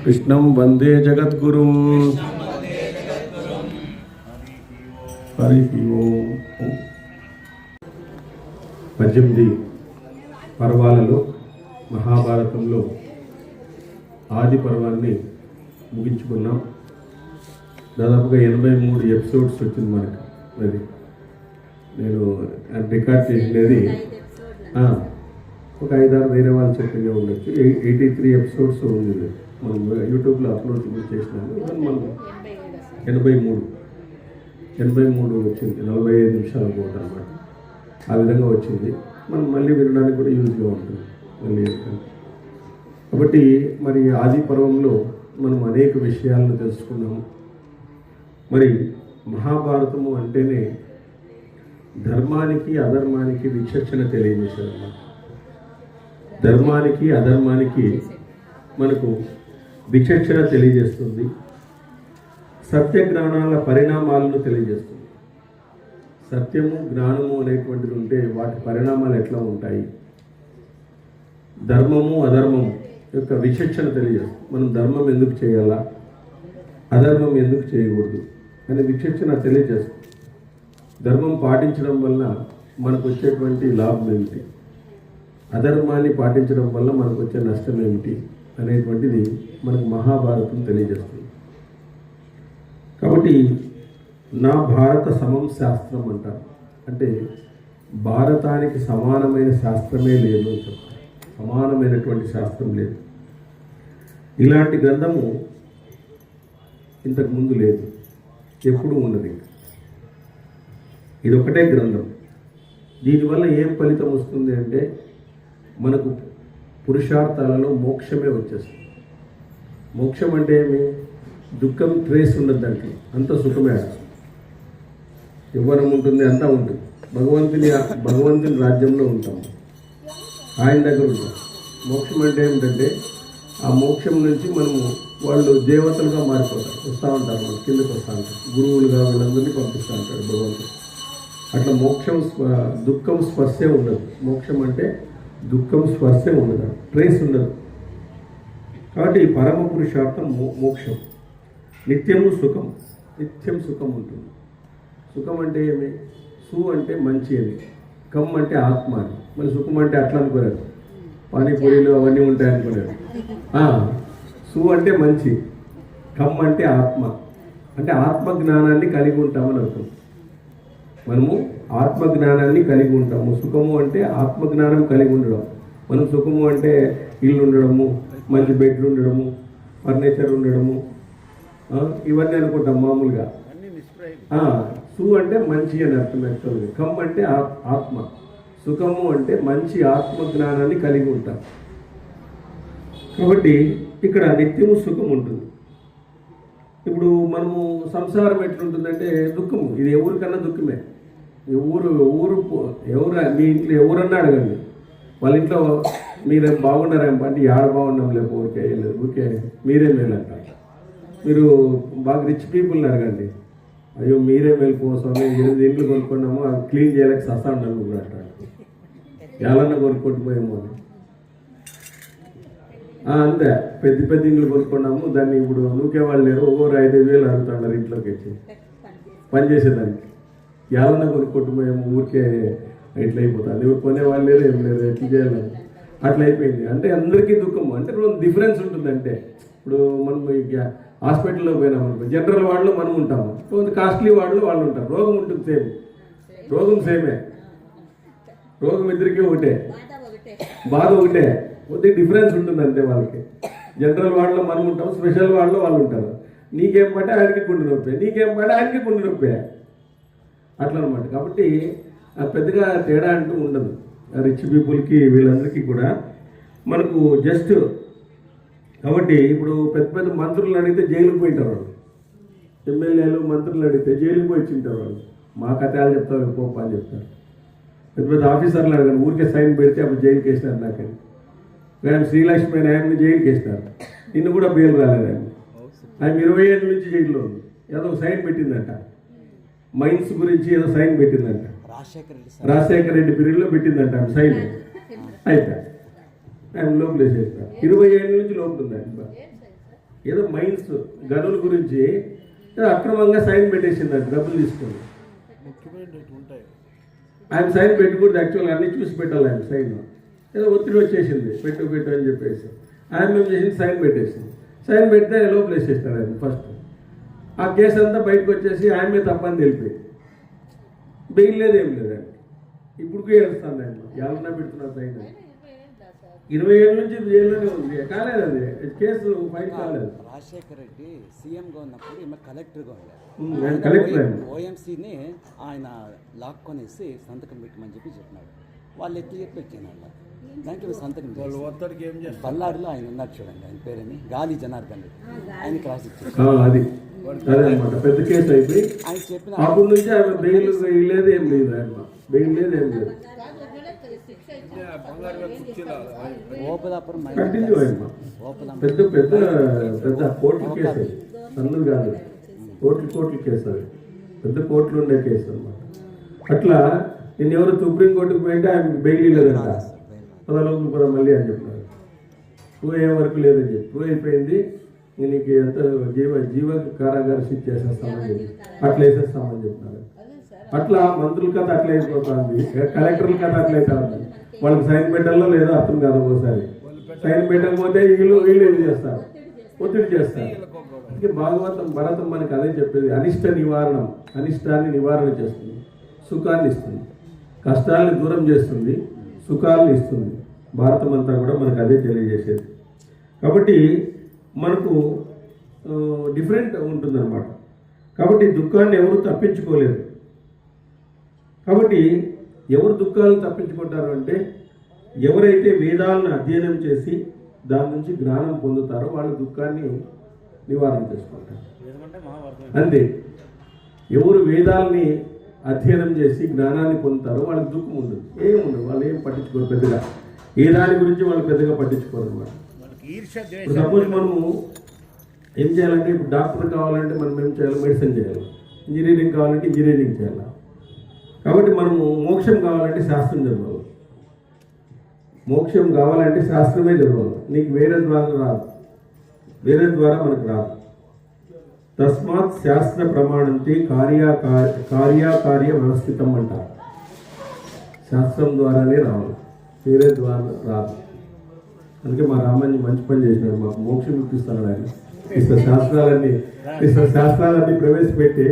कृष्णं वंदे जगद्गुरुं हरि ओम। 18 పర్వాలలో మహాభారతంలో ఆది పర్వాన్ని ముగించుకున్నాం. దాదాపుగా 83 ఎపిసోడ్స్ వచ్చింది మనకు. అది నేను రికార్డ్ చేసినది ఒక 5-6 వేరే వాళ్ళు చెప్పిగా ఉండొచ్చు. 83 ఎపిసోడ్స్ ఉంది. మనం యూట్యూబ్లో అప్లోడ్ చేసినాము. మనం 83 వచ్చింది. 45 నిమిషాలు పోతా అన్నమాట. ఆ విధంగా వచ్చింది. మనం మళ్ళీ వినడానికి కూడా యూజ్గా ఉంటుంది మళ్ళీ. కాబట్టి మరి ఆది పర్వంలో మనం అనేక విషయాలను తెలుసుకున్నాము. మరి మహాభారతము అంటేనే ధర్మానికి అధర్మానికి విచక్షణ తెలియజేశారన్నమాట. ధర్మానికి అధర్మానికి మనకు విచక్షణ తెలియజేస్తుంది. సత్యజ్ఞానాల పరిణామాలను తెలియజేస్తుంది. సత్యము జ్ఞానము అనేటువంటిది ఉంటే వాటి పరిణామాలు ఎట్లా ఉంటాయి, ధర్మము అధర్మము యొక్క విచక్షణ తెలియజేస్తుంది. మనం ధర్మం ఎందుకు చేయాలా, అధర్మం ఎందుకు చేయకూడదు అనే విచక్షణ తెలియజేస్తుంది. ధర్మం పాటించడం వల్ల మనకు వచ్చేటువంటి లాభం ఏమిటి, అధర్మాన్ని పాటించడం వల్ల మనకు వచ్చే నష్టం ఏమిటి అనేటువంటిది మనకు మహాభారతం తెలియజేస్తుంది. కాబట్టి నా భారత సమం శాస్త్రం అంటారు. అంటే భారతానికి సమానమైన శాస్త్రమే లేదు అని చెప్తారు. సమానమైనటువంటి శాస్త్రం లేదు. ఇలాంటి గ్రంథము ఇంతకు ముందు లేదు, ఎప్పుడూ ఉన్నది. ఇది ఒకటే గ్రంథం. దీనివల్ల ఏం ఫలితం వస్తుంది అంటే మనకు పురుషార్థాలలో మోక్షమే వచ్చేస్తుంది. మోక్షం అంటే ఏమి, దుఃఖం ట్రేస్ ఉండదు దాంట్లో, అంత సుఖమే. యవ్వనం ఉంటుంది, అంతా ఉంటుంది. భగవంతుని రాజ్యంలో ఉంటాము, ఆయన దగ్గర ఉంటాం. మోక్షం అంటే ఏమిటంటే ఆ మోక్షం నుంచి మనము వాళ్ళు దేవతలుగా మారిపోతారు, వస్తూ ఉంటారు, మనం కిందకి వస్తూ ఉంటారు, గురువులుగా వీళ్ళందరినీ పంపిస్తూ ఉంటారు భగవంతుడు. అట్లా మోక్షం దుఃఖం స్పర్శే ఉండదు. మోక్షం అంటే దుఃఖం స్పర్శే ఉండదు, ట్రేస్ ఉండదు. కాబట్టి పరమ పురుషార్థం మోక్షం. నిత్యము సుఖం, నిత్యం సుఖం ఉంటుంది. సుఖం అంటే ఏమి, సు అంటే మంచి అని, కమ్ అంటే ఆత్మ అని. మరి సుఖం అంటే అట్లా అనుకోలేదు, పానీపూరీలు అవన్నీ ఉంటాయి అనుకోలేదు. సు అంటే మంచి, కమ్ అంటే ఆత్మ, అంటే ఆత్మజ్ఞానాన్ని కలిగి ఉంటామని అర్థం. మనము ఆత్మజ్ఞానాన్ని కలిగి ఉంటాము. సుఖము అంటే ఆత్మజ్ఞానం కలిగి ఉండడం. మనం సుఖము అంటే ఇల్లు ఉండడము, మంచి బెడ్లు ఉండడము, ఫర్నిచర్ ఉండడము, ఇవన్నీ అనుకుంటాం మామూలుగా. సు అంటే మంచి అని అర్థం. యాక్చువల్గా కమ్ అంటే ఆత్మ, సుఖము అంటే మంచి ఆత్మజ్ఞానాన్ని కలిగి ఉంటాం. కాబట్టి ఇక్కడ నిత్యము సుఖం ఉంటుంది. ఇప్పుడు మనము సంసారం ఎట్లుంటుందంటే దుఃఖము. ఇది ఎవరికన్నా దుఃఖమే. ఎవరు మీ ఇంట్లో ఎవరన్నా అడగండి, వాళ్ళ ఇంట్లో మీరు బాగున్నారేమో అంటే ఆడ బాగున్నాం లేక ఊరికే లేదు, ఊరికే మీరే మేలు అంటారు. మీరు బాగా రిచ్ పీపుల్ని అడగండి, అయ్యో మీరే మేలు కోసం 8 ఇంట్లు కొనుక్కున్నాము, అవి క్లీన్ చేయలేక సస్తా ఉన్నాము కూడా అంటారు. ఎలాన్నా కొనుక్కుంటుపోయాము అని. అంతే, పెద్ద ఇండ్లు కొనుక్కున్నాము, దాన్ని ఇప్పుడు నూకేవాళ్ళు లేరు, ఒక్కొరు 5,000 అడుగుతున్నారు ఇంట్లోకి వచ్చి పనిచేసేదానికి. ఎలాన్నా కొనుక్కుంటుపోయాము, ఊరికే ఇట్లా అయిపోతుంది. కొనేవాళ్ళు లేరు, ఏం లేదు, ఎట్లా చేయాలని అట్లా అయిపోయింది. అంటే అందరికీ దుఃఖము. అంటే డిఫరెన్స్ ఉంటుంది. అంటే ఇప్పుడు మనం హాస్పిటల్లో పోయినామనుకో, జనరల్ వార్డులో మనం ఉంటాము, కొంత కాస్ట్లీ వార్డులో వాళ్ళు ఉంటారు. రోగం ఉంటుంది సేమ్, రోగం సేమే, రోగం ఇద్దరికీ ఒకటే, బాధ ఒకటే, కొద్దిగా డిఫరెన్స్ ఉంటుంది అంతే వాళ్ళకి. జనరల్ వార్డులో మనం ఉంటాం, స్పెషల్ వార్డులో వాళ్ళు ఉంటారు. నీకేం పట్టే ఆయనకి గుండె నొప్పి, నీకేం పట్టే ఆయనకి గుండె నొప్పి, అట్లా అనమాట. కాబట్టి పెద్దగా తేడా అంటూ ఉండదు. రిచ్ పీపుల్కి వీళ్ళందరికీ కూడా మనకు జస్ట్. కాబట్టి ఇప్పుడు పెద్ద మంత్రులు అడిగితే జైలుకు పోయింటారు వాళ్ళు, ఎమ్మెల్యేలు మంత్రులు అడిగితే జైలుకు పోయి వచ్చింటారు వాళ్ళు. మా కథలు చెప్తారు, పోప అని చెప్తారు. పెద్ద ఆఫీసర్లు అడగండి, ఊరికే సైన్ పెడితే అప్పుడు జైలుకి వేసినారు. నాకని ఆయన శ్రీలక్ష్మి ఆయన్ని జైలుకి వేసినారు, నిన్ను కూడా బెయిల్ రాలేదు. ఆయన 20 ఏళ్ళ నుంచి జైల్లో ఉంది. ఏదో సైన్ పెట్టిందంట, మైన్స్ గురించి ఏదో సైన్ పెట్టిందంట, రాజశేఖర రెడ్డి పీరియడ్లో పెట్టిందంట సైన్. అయితే ఆయన లోపల వేసేస్తారు. 20 ఏళ్ళ నుంచి లోపల ఉంది ఆయన. ఏదో మైన్స్ గనుల గురించి ఏదో అక్రమంగా సైన్ పెట్టేసింది డబ్బులు తీసుకొని. ఆయన సైన్ పెట్టకూడదు, యాక్చువల్గా అన్నీ చూసి పెట్టాలి. ఆయన సైన్ ఏదో ఒత్తిడి వచ్చేసింది, పెట్టు అని చెప్పేసి ఆయన మేము చేసింది సైన్ పెట్టేసింది. సైన్ పెడితే లోపల వేసేస్తారు ఆయన ఫస్ట్. ఆ కేసు అంతా బయటకు వచ్చేసి ఆయన మీద తప్పని తెలిపి బెయిల్ లేదు, ఏం లేదు. ఆయన ఇప్పుడు ఏడుస్తాను ఆయన ఎవరన్నా పెడుతున్నారు సైన్. 20 ఏళ్ళ నుంచి జైల్లోనే ఉంది, కాలేదు అది కేసు ఫైల్ కాలేదు. రాజశేఖర రెడ్డి సీఎంగా ఉన్నప్పుడు ఈమె కలెక్టర్గా కలెక్టర్ ఓఎంసీని ఆయన లాక్కొనేసి సంతకం పెట్టమని చెప్పినాడు. వాళ్ళు ఎత్తి చెప్పొచ్చాను దానికి సంతకం బళ్ళారిలో ఆయన ఉన్నారు చూడండి, ఆయన పేరేమి గాలి జనార్దన్ రెడ్డి, ఆయనకి రాసి అది అదే అనమాట. పెద్ద కేసు అయిపోయి ఆయన చెప్పిన అప్పటి నుంచి ఆయన బెయిల్ లేదు, ఏం లేదు. ఆయన బెయిల్ లేదు, ఏం లేదు. ఓపదాపురం కంటిన్యూ అయ్యమ్మా. పెద్ద పెద్ద పెద్ద కోర్టు కేసు అది, అన్నది కాదు. కోర్టు కేసు అది, పెద్ద కోర్టులు ఉండే కేసు అనమాట. అట్లా నేను ఎవరు సుప్రీంకోర్టుకు పోయింటే ఆయనకి బెయిల్ లేదంట. 10 రోజులు కూడా మళ్ళీ అని చెప్పినారు. ప్రూవ్ అయ్యే వరకు లేదని చెప్పి ప్రూవ్ అయిపోయింది. నీకు ఎంత జీవ కారాగార శిక్ష చేసేస్తామని చెప్పి అట్లా వేసేస్తామని చెప్పినారు. అట్లా మంత్రుల కథ అట్లా అయిపోతుంది, కలెక్టర్ల కథ అట్లా అవుతుంది. వాళ్ళకి సైన్ పెట్టాలో లేదో అర్థం కాదు. ఒకసారి సైన్ పెట్టకపోతే వీళ్ళు ఏం చేస్తారు, ఒత్తిడి చేస్తారు. అందుకే భరతం మనకి అదే చెప్పేది, అనిష్టాన్ని నివారణ చేస్తుంది, సుఖాన్ని ఇస్తుంది, కష్టాలను దూరం చేస్తుంది, సుఖాలను ఇస్తుంది. భారతం అంతా కూడా మనకు అదే తెలియజేసేది. కాబట్టి మనకు డిఫరెంట్ ఉంటుందన్నమాట. కాబట్టి దుఃఖాన్ని ఎవరు తప్పించుకోలేరు. కాబట్టి ఎవరు దుఃఖాలను తప్పించుకుంటారు అంటే ఎవరైతే వేదాలను అధ్యయనం చేసి దాని నుంచి జ్ఞానం పొందుతారో వాళ్ళు దుఃఖాన్ని నివారణ చేసుకుంటారు. అంతే. ఎవరు వేదాలని అధ్యయనం చేసి జ్ఞానాన్ని పొందుతారో వాళ్ళకి దుఃఖం ఉండదు, ఏముండదు. వాళ్ళు ఏం పట్టించుకోరు పెద్దగా, ఏ దాని గురించి వాళ్ళు పెద్దగా పట్టించుకోరు అన్నమాట. సపోజ్ మనము ఏం చేయాలంటే, ఇప్పుడు డాక్టర్ కావాలంటే మనం ఏం చేయాలి, మెడిసిన్ చేయాలి. ఇంజనీరింగ్ కావాలంటే ఇంజనీరింగ్ చేయాలి. కాబట్టి మనము మోక్షం కావాలంటే శాస్త్రం చదవాలి. మోక్షం కావాలంటే శాస్త్రమే చదవాలి. నీకు వేరే ద్వారా రాదు, వేరే ద్వారా మనకు రాదు. తస్మాత్ శాస్త్ర ప్రమాణంతి కార్యకార్య వ్యవస్థితం అంటారు. శాస్త్రం ద్వారానే రావాలి, వేరే ద్వారా రాదు. అందుకే మా రామాన్ని మంచి పని చేసినాడు, మాకు మోక్షం ఇప్పిస్తున్నాడు ఆయన. శాస్త్రాలన్నీ ప్రవేశపెట్టి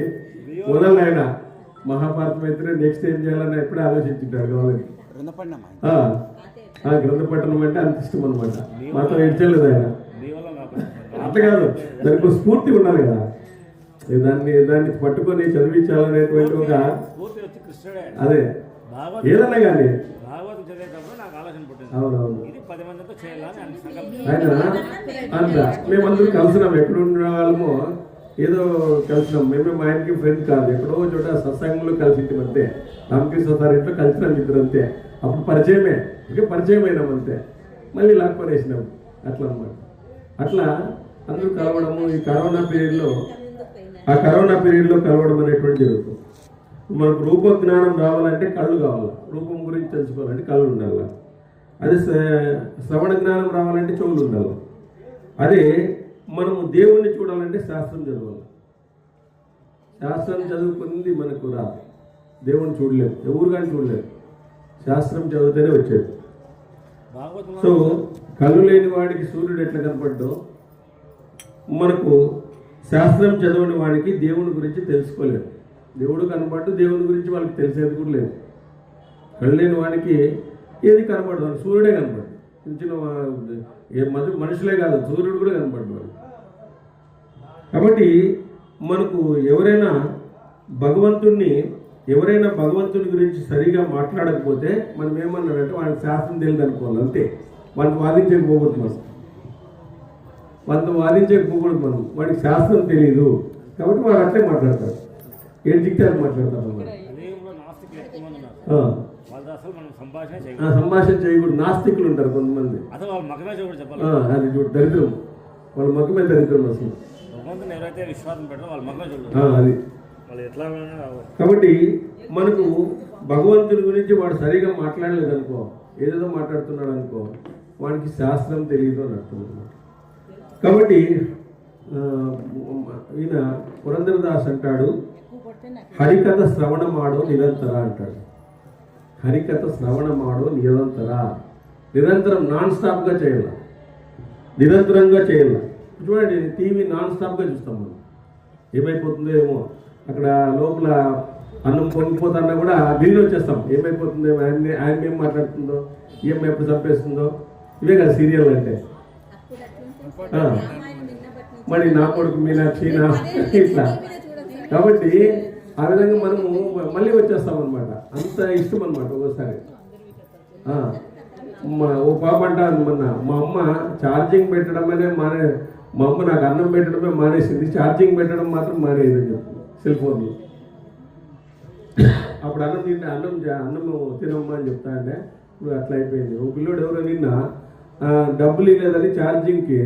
మొదలు ఆయన మహాభారతం అయితే నెక్స్ట్ ఏం చేయాలని ఎప్పుడే ఆలోచించుంటాడు. కావాలని గ్రంథపట్టణం అంటే అంత ఇష్టం అనమాట. మాతో ఏడ్చలేదు ఆయన. అట్లా కాదు, దానికి స్ఫూర్తి ఉండాలి కదా, దాన్ని పట్టుకొని చదివించాలనేటువంటి ఒక అదే ఏదన్నా కానీ. అవునవును. ఆయన అంత మేమందరూ కలిసినాం, ఎక్కడ ఉన్న వాళ్ళమో ఏదో కలిసినాం. మేము మా ఆయనకి ఫ్రెండ్ కాదు, ఎక్కడో చోట సత్సంగంలో కలిసి అంతే. రామకృష్ణ సార్ ఇంట్లో కలిసినాం ఇద్దరు అంతే. అప్పుడు పరిచయమే, పరిచయం అయినాం అంతే. మళ్ళీ లాక్కొనేసినాం అట్లా అన్నమాట. అట్లా అందరూ కలవడము ఈ కరోనా పీరియడ్లో కలవడం అనేటువంటి జరుగుతుంది. మనకు రూపజ్ఞానం రావాలంటే కళ్ళు కావాలి, రూపం గురించి తెలుసుకోవాలంటే కళ్ళు ఉండాలి. అదే శ్రవణ జ్ఞానం రావాలంటే చెవులు ఉండాలి. అదే మనము దేవుణ్ణి చూడాలంటే శాస్త్రం చదవాలి. శాస్త్రం చదువుకుంది మనకు రాదు, దేవుణ్ణి చూడలేము, ఎవరు కానీ చూడలేము. శాస్త్రం చదివితేనే వచ్చేది. సో కళ్ళు లేని వాడికి సూర్యుడు ఎట్లా కనపడ్డో, మనకు శాస్త్రం చదవని వాడికి దేవుని గురించి తెలుసుకోలేదు. దేవుడు కనపడ్డు, దేవుని గురించి వాళ్ళకి తెలిసేది కూడా లేదు. కళ్ళు లేని వాడికి ఏది కనపడదు, సూర్యుడే కనపడు. చిన్న మనుషులే కాదు, సూర్యుడు కూడా కనపడ్డు వాడు. కాబట్టి మనకు ఎవరైనా భగవంతుని గురించి సరిగా మాట్లాడకపోతే మనం ఏమన్నాడంటే వాడికి శాస్త్రం తెలియదు అనుకోవాలి అంతే. వాళ్ళని వాదించకపోకూడదు మనం, వాడికి శాస్త్రం తెలియదు కాబట్టి వాడు అట్లే మాట్లాడతాడు, ఏం దిక్తారు మాట్లాడతారు అన్నమాట. సంభాషణ చేయకూడదు. నాస్తికులు ఉంటారు కొంతమంది, అది చూడు దరిద్రం, వాళ్ళ మగమే దరిద్రం అసలు. అది కాబట్టి మనకు భగవంతుని గురించి వాడు సరిగా మాట్లాడలేదు అనుకో, ఏదేదో మాట్లాడుతున్నాడు అనుకో, వాడికి శాస్త్రం తెలియదు అని అర్థం అన్నమాట. కాబట్టి ఈయన పురంధరదాస్ అంటాడు, హరికథ శ్రవణమాడో నిరంతర అంటాడు. హరికథ శ్రవణమాడో నిరంతరం నాన్ స్టాప్గా చేయాలి, నిరంతరంగా చేయాలి. చూడండి, టీవీ నాన్ స్టాప్గా చూస్తాం మనం. ఏమైపోతుందో ఏమో, అక్కడ లోపల అన్నం పొంగిపోతున్నా కూడా ఢిల్లీ వచ్చేస్తాం. ఏమైపోతుందో ఆయన ఏం మాట్లాడుతుందో, ఏం ఎప్పుడు చంపేస్తుందో, ఇవే కదా సీరియల్ అంటే. మరి నా కొడుకు మీనాక్షి నా ఇట్లా. కాబట్టి ఆ విధంగా మనము మళ్ళీ వచ్చేస్తాం అనమాట. అంత ఇష్టం అనమాట. ఒక్కోసారి ఓ పాప అంటాను, మొన్న మా అమ్మ ఛార్జింగ్ పెట్టడమనే మా అమ్మ నాకు అన్నం పెట్టడమే మానేసింది, ఛార్జింగ్ పెట్టడం మాత్రం మానేదని చెప్పు సెల్ ఫోన్లో. అప్పుడు అన్నం తినమ్మా అని చెప్తా అంటే ఇప్పుడు అట్లా అయిపోయింది. ఓ పిల్లోడు ఎవరో నిన్న డబ్బులు ఇవ్వలేదని ఛార్జింగ్కి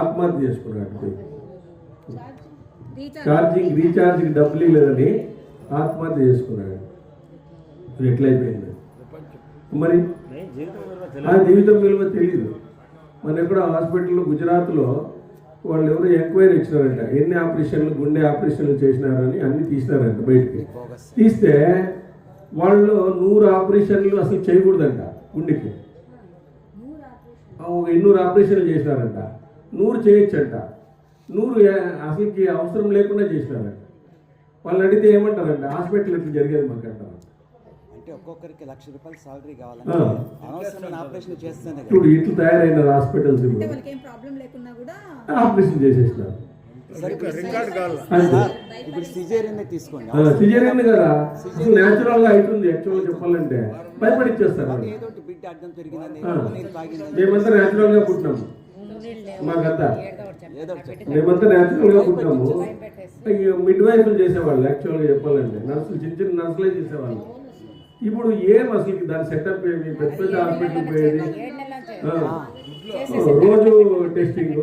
ఆత్మహత్య చేసుకున్నాడు. రీఛార్జ్కి డబ్బులు ఇవ్వలేదని ఆత్మహత్య చేసుకున్నాడు. ఎట్లయిపోయింది మరి? ఆ జీవితం విలువ తెలియదు. మన ఎక్కడ హాస్పిటల్లో గుజరాత్లో వాళ్ళు ఎవరో ఎంక్వైరీ ఇచ్చినారంట, ఎన్ని ఆపరేషన్లు, గుండె ఆపరేషన్లు చేసినారని అన్ని తీసినారంట బయటికి. తీస్తే వాళ్ళు 100 ఆపరేషన్లు అసలు చేయకూడదంట గుండెకి. 200 ఆపరేషన్లు చేసినారంట. 100 చేయొచ్చంట, 100 అసలుకి అవసరం లేకుండా చేసినారంట. వాళ్ళని అడిగితే ఏమంటారంట, హాస్పిటల్ ఇట్లా జరిగేది మాకు అంటారు. అంటే ఒక్కొక్కరికి ₹1,00,000 సాలరీ కావాలంటే అనవసరమైన ఆపరేషన్ చేస్తేనే ఇప్పుడు ఇట్లా తయారైన హాస్పిటల్స్ ఆపరేషన్ చేసేసినారు. ఇప్పుడు సిజేరియన్ తీసుకోండి, సిజేరియన్ కదా అసలు న్యాచురల్ గా అవుతుంది. యాక్చువల్ గా చెప్పాలంటే భయపడిచ్చేస్తారు. ఏదో బిడ్డ అడ్డం పెరిగిందని మేమంతా న్యాచురల్ గా పుట్టినాము, మాకంతా మేమంతా న్యాచురల్ గా పుట్టినాము. మిడ్ వైఫ్లు చేసేవాళ్ళు యాక్చువల్ గా చెప్పాలంటే, నర్సులు చిన్న నర్సులే చేసేవాళ్ళు. ఇప్పుడు ఏం అసలు దాని సెటప్ ఏమి, పెద్ద పెద్ద హాస్పిటల్ పోయేది, రోజు టెస్టింగ్,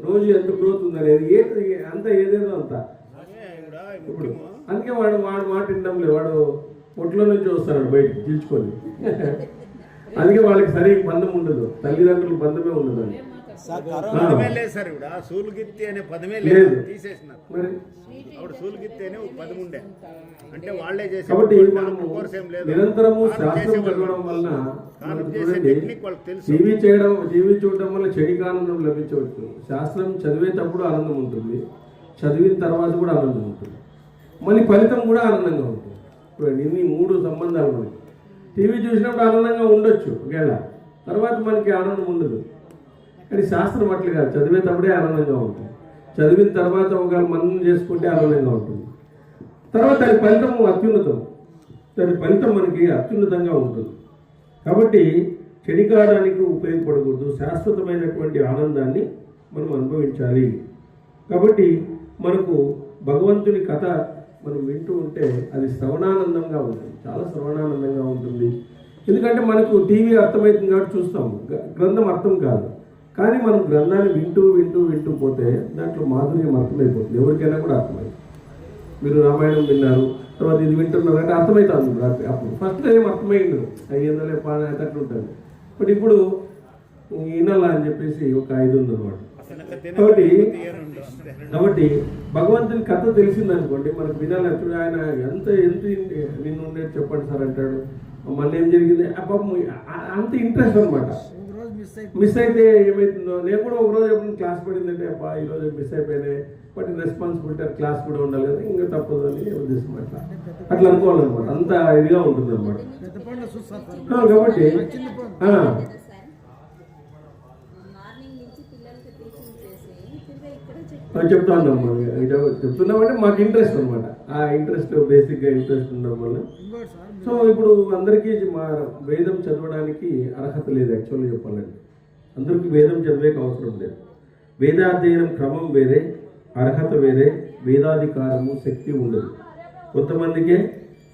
రోజు ఎంత గ్రోత్ ఉందనేది అంతా ఏదేదో అంతా. ఇప్పుడు అందుకే వాడు మాట వినడం లేదు. వాడు పొట్లో నుంచి వస్తాడు బయటకు చీల్చుకొని. అందుకే వాళ్ళకి సరైన బంధం ఉండదు, తల్లిదండ్రుల బంధమే ఉండదు. అని కాబట్టి మనము నిరంతరము శాస్త్రం చదవడం వలన టీవీ చూడడం వల్ల చెడికి ఆనందం లభించవచ్చు. శాస్త్రం చదివేటప్పుడు ఆనందం ఉంటుంది, చదివిన తర్వాత కూడా ఆనందం ఉంటుంది, మళ్ళీ ఫలితం కూడా ఆనందంగా ఉంటుంది. ఇప్పుడు ఇన్ని 3 సంబంధాలు మనకి. టీవీ చూసినప్పుడు ఆనందంగా ఉండొచ్చు ఒకవేళ, తర్వాత మనకి ఆనందం ఉండదు. కానీ శాస్త్రం అట్లా కాదు, చదివేటప్పుడే ఆనందంగా ఉంటుంది, చదివిన తర్వాత ఒకవేళ మననం చేసుకుంటే ఆనందంగా ఉంటుంది, తర్వాత దాని ఫలితం అత్యున్నతం, దాని ఫలితం మనకి అత్యున్నతంగా ఉంటుంది. కాబట్టి చెడికాడానికి ఉపయోగపడకూడదు, శాశ్వతమైనటువంటి ఆనందాన్ని మనం అనుభవించాలి. కాబట్టి మనకు భగవంతుని కథ మనం వింటూ ఉంటే అది శ్రవణానందంగా ఉంటుంది, చాలా శ్రవణానందంగా ఉంటుంది. ఎందుకంటే మనకు టీవీ అర్థమవుతుంది కాబట్టి చూస్తాము, గ్రంథం అర్థం కాదు. కానీ మనం గ్రంథాన్ని వింటూ వింటూ వింటూ పోతే దాంట్లో మాధుర్యం అర్థమైపోతుంది, ఎవరికైనా కూడా అర్థమైంది. మీరు రామాయణం విన్నారు, తర్వాత ఇది వింటున్నారు అంటే అర్థమవుతుంది. అప్పుడు ఫస్ట్లో ఏం అర్థమైంది, అయ్యేందలే అట్లా ఉంటుంది. బట్ ఇప్పుడు వినాలా అని చెప్పేసి ఒక 5 ఉందన్నమాట. కాబట్టి భగవంతుని కథ తెలిసిందనుకోండి మనకు వినాలి. ఆయన ఎంత నిన్ను ఉండేది చెప్పండి సార్ అంటాడు, మళ్ళీ ఏం జరిగింది పాపం అంత ఇంట్రెస్ట్ అనమాట. మిస్ అయితే ఏమవుతుందో, నేను కూడా ఒకరోజు ఎప్పుడు క్లాస్ పడిందంటే అబ్బా ఈరోజు మిస్ అయిపోయినాయి, బట్ రెస్పాన్సిబిలిటీ క్లాస్ కూడా ఉండాలి కదా, ఇంకా తప్పదు అని ఉద్దేశం. అట్లా అనుకోవాలన్నమాట, అంత ఇదిగా ఉంటుంది అనమాట. కాబట్టి చెప్తా ఉన్నాం, చెప్తున్నామంటే మాకు ఇంట్రెస్ట్ అనమాట. ఆ ఇంట్రెస్ట్ బేసిక్గా ఇంట్రెస్ట్ ఉండడం వల్ల. సో ఇప్పుడు అందరికీ వేదం చదవడానికి అర్హత లేదు. యాక్చువల్గా చెప్పాలంటే అందరికీ వేదం చదివేకి అవసరం లేదు. వేదాధ్యయనం క్రమం వేరే, అర్హత వేరే, వేదాధికారము శక్తి ఉండదు. కొంతమందికే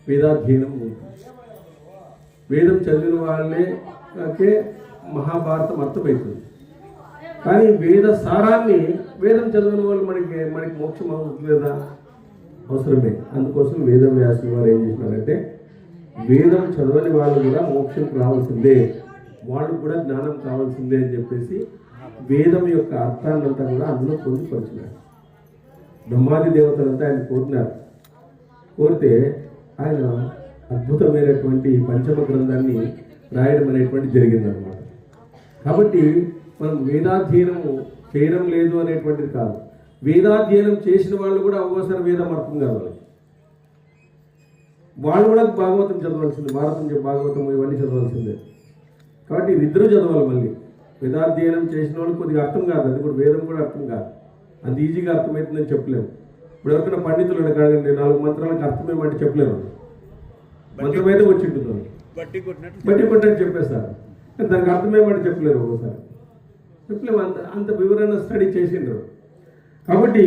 వేదాధ్యయనం ఉంటుంది. వేదం చదివిన వాళ్ళకే మహాభారతం అర్థమవుతుంది. కానీ వేద సారాన్ని వేదం చదివిన వాళ్ళు మనకి మోక్షం అవసరం లేదా? అవసరమే. అందుకోసం వేదవ్యాసులు వారు ఏం చేసినారంటే వేదం చదవని వాళ్ళు కూడా మోక్షం రావాల్సిందే, వాళ్ళు కూడా జ్ఞానం కావాల్సిందే అని చెప్పేసి వేదం యొక్క అర్థాన్నంతా కూడా అందులో పొందుపరిచినారు. బ్రహ్మాది దేవతలంతా ఆయన కోరినారు. కోరితే ఆయన అద్భుతమైనటువంటి పంచమ గ్రంథాన్ని రాయడం అనేటువంటి జరిగిందనమాట. కాబట్టి మనం వేదాధ్యయనము చేయడం లేదు అనేటువంటిది కాదు. వేదాధ్యయనం చేసిన వాళ్ళు కూడా ఒక్కోసారి వేదం అర్థం కావాలి. వాళ్ళు కూడా భాగవతం చదవాల్సిందే, భాగవతం ఇవన్నీ చదవాల్సిందే. కాబట్టి ఇద్దరు చదవాలి. మళ్ళీ వేదాధ్యయనం చేసిన వాళ్ళు కొద్దిగా అర్థం కాదు, అది కూడా వేదం కూడా అర్థం కాదు, అంత ఈజీగా అర్థమవుతుందని చెప్పలేము. ఇప్పుడు ఎవరికైనా పండితులు అడగండి 4 మంత్రాలకు అర్థమేమంటే చెప్పలేరు. మంత్రం అయితే వచ్చి ఉంటుంది, బట్టి కొట్టినట్టు చెప్పేస్తారు, దానికి అర్థమేమంటే చెప్పలేరు, ఒక్కోసారి చెప్పలేము. అంత వివరణ స్టడీ చేసిండ్రు. కాబట్టి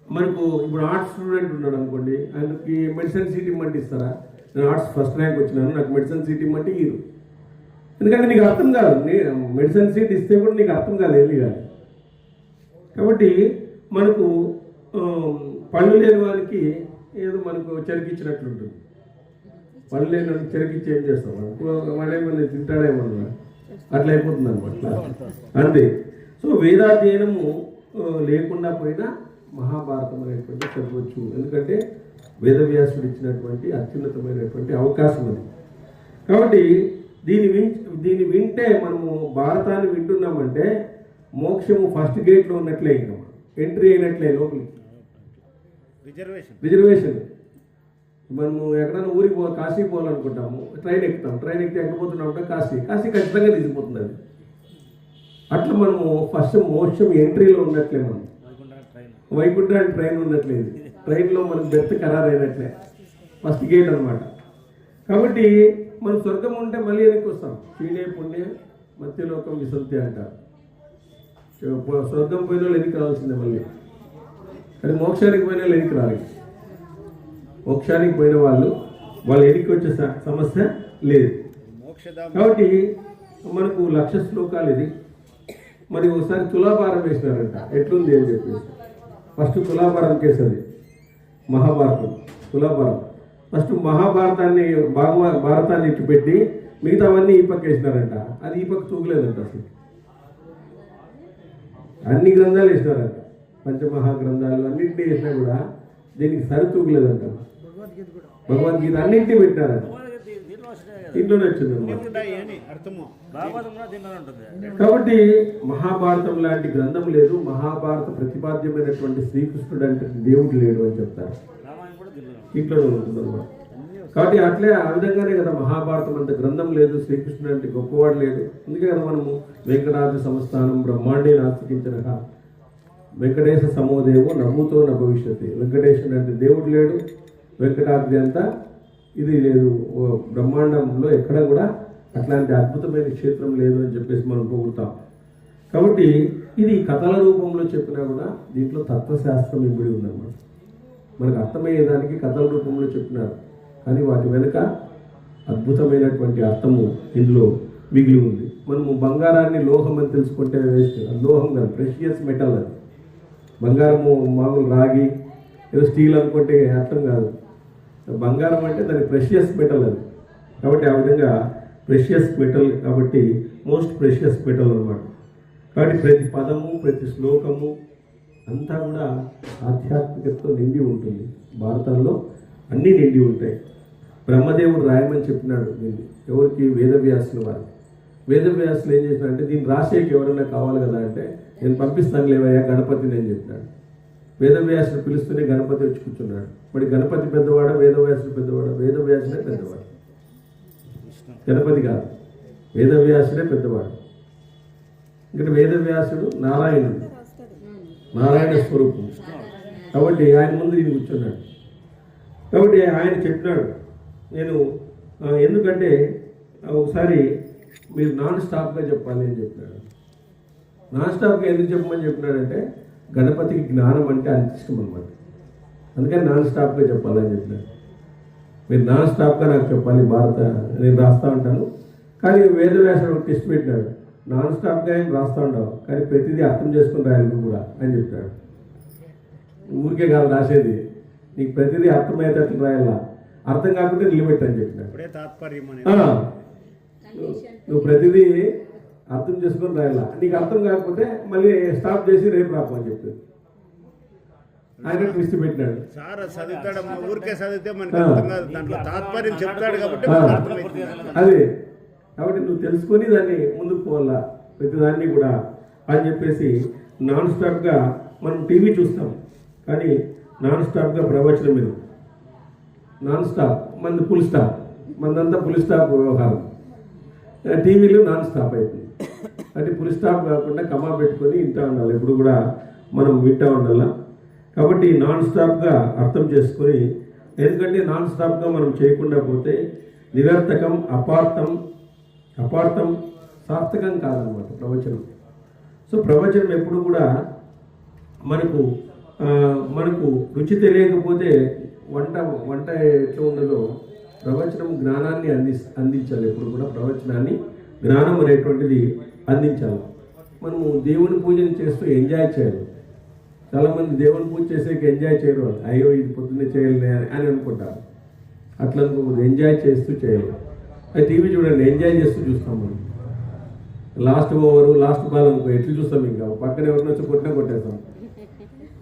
మనకు ఇప్పుడు ఆర్ట్స్ స్టూడెంట్ ఉన్నాడు అనుకోండి, ఆయనకి మెడిసిన్ సీట్ ఇమ్మంటే ఇస్తారా? నేను ఆర్ట్స్ ఫస్ట్ ర్యాంక్ వచ్చినాను, నాకు మెడిసిన్ సీట్ ఇమ్మంటే ఇరు. ఎందుకంటే నీకు అర్థం కాదు, మెడిసిన్ సీట్ ఇస్తే కూడా నీకు అర్థం కాదు, వెళ్ళి కాదు. కాబట్టి మనకు పళ్ళు లేని వారికి ఏదో మనకు చెరికిచ్చినట్లు ఉంటుంది. పళ్ళు లేని వారికి చెరికిచ్చి ఏం చేస్తాం? వాడేమన్నా తింటాడేమన్నా, అట్లా అయిపోతుంది అనమాట. అంతే. సో వేదాధ్యయనము లేకుండా పోయినా మహాభారతం అనేటువంటి చదవచ్చు. ఎందుకంటే వేదవ్యాసుడు ఇచ్చినటువంటి అత్యున్నతమైనటువంటి అవకాశం అది. కాబట్టి దీన్ని వింటే మనము భారతాన్ని వింటున్నామంటే మోక్షము ఫస్ట్ గేట్లో ఉన్నట్లే, ఇంకా ఎంట్రీ అయినట్లే లోపలికి. రిజర్వేషన్ మనము ఎక్కడైనా ఊరికి కాశీ పోవాలనుకుంటాము, ట్రైన్ ఎక్కుతాం, ట్రైన్ ఎక్కితే ఎక్కకపోతున్నామంటే కాశీ ఖచ్చితంగా తీసిపోతుంది అది. అట్లా మనము ఫస్ట్ మోక్షం ఎంట్రీలో ఉన్నట్లే, మనం వైకుంఠానికి ట్రైన్ ఉన్నట్లేదు, ట్రైన్లో మనకు బెర్త్ ఖరారు అయినట్లే, ఫస్ట్ గేట్ అనమాట. కాబట్టి మనం స్వర్గం ఉంటే మళ్ళీ వెనక్కి వస్తాం. క్షీణే పుణ్య మధ్యలోకం విసంతి అంటారు. స్వర్గం పోయిన వాళ్ళు ఎన్నిక రావాల్సిందే మళ్ళీ, కానీ మోక్షానికి పోయిన వాళ్ళు ఎన్నిక రాలి. మోక్షానికి పోయిన వాళ్ళు ఎన్నిక వచ్చే సమస్య లేదు. కాబట్టి మనకు 1,00,000 శ్లోకాలు ఇది. మరి ఒకసారి తులాభారం వేసినారంట, ఎట్లుంది అని చెప్పేసి. ఫస్ట్ తులాభారం కేసు అది, మహాభారతం తులాభారం. ఫస్ట్ మహాభారతాన్ని భారతాన్ని ఇటు పెట్టి మిగతావన్నీ ఈ పక్క వేసినారంట. అది ఈ పక్క తూగలేదంట అసలు. అన్ని గ్రంథాలు వేసినారంట, పంచమహాగ్రంథాలు అన్నింటినీ వేసినా కూడా దీనికి సరితూగలేదంట. భగవద్గీత అన్నింటినీ పెట్టినారంట, ఇంట్లోనే వచ్చింది. కాబట్టి మహాభారతం లాంటి గ్రంథం లేదు. మహాభారత ప్రతిపాద్యమైనటువంటి శ్రీకృష్ణుడు అంటే దేవుడు లేడు అని చెప్తారు, ఇంట్లోనే ఉంటుందన్నమాట. కాబట్టి అట్లే ఆ విధంగానే కదా మహాభారతం అంత గ్రంథం లేదు, శ్రీకృష్ణుడు అంటే గొప్పవాడు లేదు. అందుకే కదా మనము వెంకటాద్రి సంస్థానం బ్రహ్మాండే నాస్తికించిన వెంకటేశ సమోదేవో నమ్ముతో న భవిష్యత్తు. వెంకటేశ్వరుడు అంటే దేవుడు లేడు, వెంకటాద్రి అంతా ఇది లేదు, బ్రహ్మాండంలో ఎక్కడ కూడా అట్లాంటి అద్భుతమైన క్షేత్రం లేదు అని చెప్పేసి మనం పొగుడుతాం. కాబట్టి ఇది కథల రూపంలో చెప్పినా కూడా దీంట్లో తత్వశాస్త్రం ఇమిడి ఉందన్నమాట. మనకు అర్థమయ్యేదానికి కథల రూపంలో చెప్పినారు, కానీ వాటి వెనుక అద్భుతమైనటువంటి అర్థము ఇందులో మిగిలి ఉంది. మనము బంగారాన్ని లోహం అని తెలుసుకుంటే వేస్ట్, లోహం కాదు, ప్రెషియస్ మెటల్. అది బంగారము మామూలు రాగి ఏదో స్టీల్ అనుకుంటే అర్థం కాదు. బంగారం అంటే దాని ప్రెషియస్ మెటల్ అది. కాబట్టి ఆ విధంగా ప్రెషియస్ మెటల్, కాబట్టి మోస్ట్ ప్రెషియస్ మెటల్ అన్నమాట. కాబట్టి ప్రతి పదము ప్రతి శ్లోకము అంతా కూడా ఆధ్యాత్మికతతో నిండి ఉంటుంది. భారతంలో అన్నీ నిండి ఉంటాయి. బ్రహ్మదేవుడు రాయమని చెప్పినాడు దీన్ని ఎవరికి? వేదవ్యాసుల వారు. వేదవ్యాసులు ఏం చేసినారంటే దీన్ని రాసేకి ఎవరైనా కావాలి కదా అంటే నేను పంపిస్తాను లేవయ్యా గణపతిని అని చెప్పినాడు. వేదవ్యాసుడు పిలుస్తూనే గణపతి వచ్చి కూర్చున్నాడు. మరి గణపతి పెద్దవాడా వేదవ్యాసుడు పెద్దవాడా? వేదవ్యాసుడే పెద్దవాడు, గణపతి కాదు, వేదవ్యాసుడే పెద్దవాడు. ఇక్కడ వేదవ్యాసుడు నారాయణుడు, నారాయణ స్వరూపం. కాబట్టి ఆయన ముందు ఈయన కూర్చున్నాడు. కాబట్టి ఆయన చెప్పినాడు, నేను ఎందుకంటే ఒకసారి మీరు నాన్ స్టాప్గా చెప్పాలి అని చెప్పినాడు. నాన్ స్టాప్గా ఎందుకు చెప్పమని చెప్పినాడంటే గణపతికి జ్ఞానం అంటే అంత ఇష్టం అనమాట. అందుకని నాన్ స్టాప్గా చెప్పాలని చెప్పినాడు. మీరు నాన్ స్టాప్గా నాకు చెప్పాలి, భారత నేను రాస్తూ ఉంటాను, కానీ వేదవ్యాసుడు ఒక టెస్ట్ పెట్టినాడు, నాన్ స్టాప్గా ఏం రాస్తూ ఉండవు కానీ ప్రతిదీ అర్థం చేసుకుని రాయాలి కూడా అని చెప్పాడు. ఊరికే కాదు రాసేది, నీకు ప్రతిదీ అర్థమయ్యేటట్లు రాయాలా, అర్థం కాకుండా నిలబెట్టని చెప్పినాడు. నువ్వు ప్రతిదీ అర్థం చేసుకొని రాయాలా, నీకు అర్థం కాకపోతే మళ్ళీ స్టాప్ చేసి రేపు రాపని చెప్పాడు. ఆయన ట్విస్ట్ పెట్టినాడు. సార్ చదువుతాడమ్మా, ఊరికే చదివితే మనకి అర్థం కాదు, దాంట్లో తాత్పర్యం చెప్తాడు కాబట్టి మనకు అర్థమవుతుంది. అదే కాబట్టి నువ్వు తెలుసుకొని దాన్ని ముందుకు పోవాలా ప్రతిదాన్ని కూడా అని చెప్పేసి నాన్ స్టాప్గా మనం టీవీ చూస్తాం, కానీ నాన్ స్టాప్గా ప్రవచనం మీద నాన్ స్టాప్, మనది ఫుల్ స్టాప్, మనదంతా ఫుల్ స్టాప్ వ్యవహారం. టీవీలో నాన్ స్టాప్ అయిపోయింది. అంటే ఫుల్ స్టాప్ కాకుండా కమా పెట్టుకొని వింటూ ఉండాలి, ఎప్పుడు కూడా మనం వింటూ ఉండాలి. కాబట్టి నాన్ స్టాప్గా అర్థం చేసుకొని, ఎందుకంటే నాన్ స్టాప్గా మనం చేయకుండా పోతే నిరర్థకం, అపార్థం సార్థకం కాదనమాట ప్రవచనం. సో ప్రవచనం ఎప్పుడు కూడా మనకు రుచి తెలియకపోతే వంట ఎట్లా ఉండదో ప్రవచనం జ్ఞానాన్ని అందించాలి. ఎప్పుడు కూడా ప్రవచనాన్ని, జ్ఞానం అనేటువంటిది అందించాలి. మనము దేవుని పూజను చేస్తూ ఎంజాయ్ చేయాలి. చాలామంది దేవుని పూజ చేసేకి ఎంజాయ్ చేయరు, అయ్యో ఇది పొద్దున్నే చేయాలి అని అనుకుంటారు. అట్లా అనుకోకూడదు, ఎంజాయ్ చేస్తూ చేయాలి. అది టీవీ చూడండి, ఎంజాయ్ చేస్తూ చూస్తాం మనం. లాస్ట్ ఓవరు, లాస్ట్ బాల్ అనుకో ఎట్లు చూస్తాం, ఇంకా పక్కన ఎవరిని వచ్చి కొట్టేస్తాం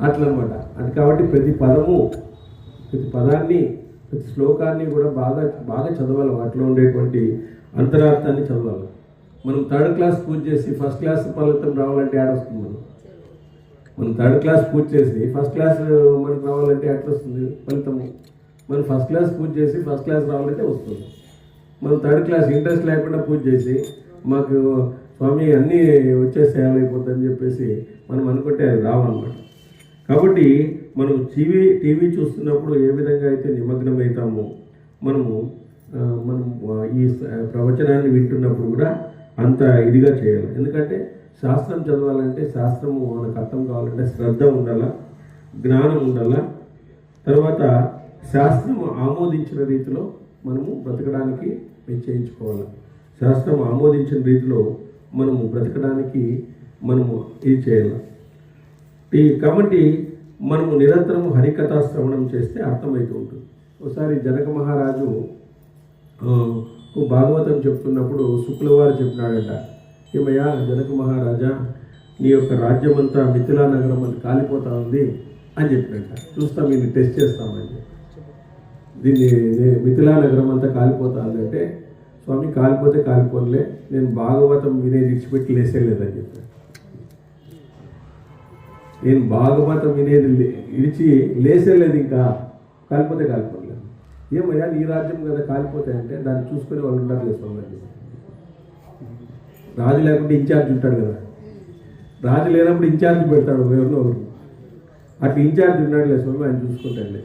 అట్లా అనమాట. అది కాబట్టి ప్రతి పదాన్ని, ప్రతి శ్లోకాన్ని కూడా బాగా చదవాలి. వాటిలో ఉండేటువంటి అంతరార్థాన్ని చదవాలి. మనం థర్డ్ క్లాస్ పూజ చేసి ఫస్ట్ క్లాస్ ఫలితం రావాలంటే ఏడొస్తుంది? మనం థర్డ్ క్లాస్ పూజ చేసి ఫస్ట్ క్లాస్ మనకు రావాలంటే ఎట్లా వస్తుంది ఫలితము? మనం ఫస్ట్ క్లాస్ పూజ చేసి ఫస్ట్ క్లాస్ రావాలంటే వస్తుంది. మనం థర్డ్ క్లాస్ ఇంట్రెస్ట్ లేకుండా పూజ చేసి మాకు స్వామి అన్నీ వచ్చేసేయాలి అయిపోతుందని చెప్పేసి మనం అనుకుంటే అది రావన్నమాట. కాబట్టి మనం టీవీ చూస్తున్నప్పుడు ఏ విధంగా అయితే నిమగ్నం అవుతామో మనం ఈ ప్రవచనాన్ని వింటున్నప్పుడు కూడా అంత ఇదిగా చేయాలి. ఎందుకంటే శాస్త్రం చదవాలంటే, శాస్త్రము మనకు అర్థం కావాలంటే శ్రద్ధ ఉండాలా, జ్ఞానం ఉండాలా. తర్వాత శాస్త్రము ఆమోదించిన రీతిలో మనము బ్రతకడానికి నిశ్చయించుకోవాలి. శాస్త్రం ఆమోదించిన రీతిలో మనము బ్రతకడానికి మనము ఇది చేయాలి. కాబట్టి మనము నిరంతరము హరికథా శ్రవణం చేస్తే అర్థమవుతూ ఉంటుంది. ఒకసారి జనక మహారాజు భాగవతం చెప్తున్నప్పుడు శుక్లవారు చెప్పినాడంట, ఏమయ్యా జనక మహారాజా, నీ యొక్క రాజ్యం అంతా మిథిలా నగరం అంతా కాలిపోతా ఉంది అని చెప్పినట్ట. చూస్తాం, దీన్ని టెస్ట్ చేస్తామని. దీన్ని మిథిలా నగరం అంతా కాలిపోతా ఉందంటే, స్వామి కాలిపోతే కాలిపోలే, నేను భాగవతం వినేది విడిచిపెట్టి లేసేలేదని చెప్పాను. నేను భాగవతం వినేది విడిచి లేసేలేదు, ఇంకా కాలిపోతే కాలిపోలేదు. ఏమయ్యా నీ రాజ్యం కదా కాలిపోతాయంటే దాన్ని చూసుకునే వాళ్ళు ఉండాలి స్వామి. రాజు లేకుంటే ఇన్ఛార్జ్ ఉంటాడు కదా, రాజు లేనప్పుడు ఇన్ఛార్జ్ పెడతాడు ఎవరినో ఒకరు. అట్లా ఇన్ఛార్జ్ ఉన్నాడు లేదు స్వామి, ఆయన చూసుకుంటాడులే.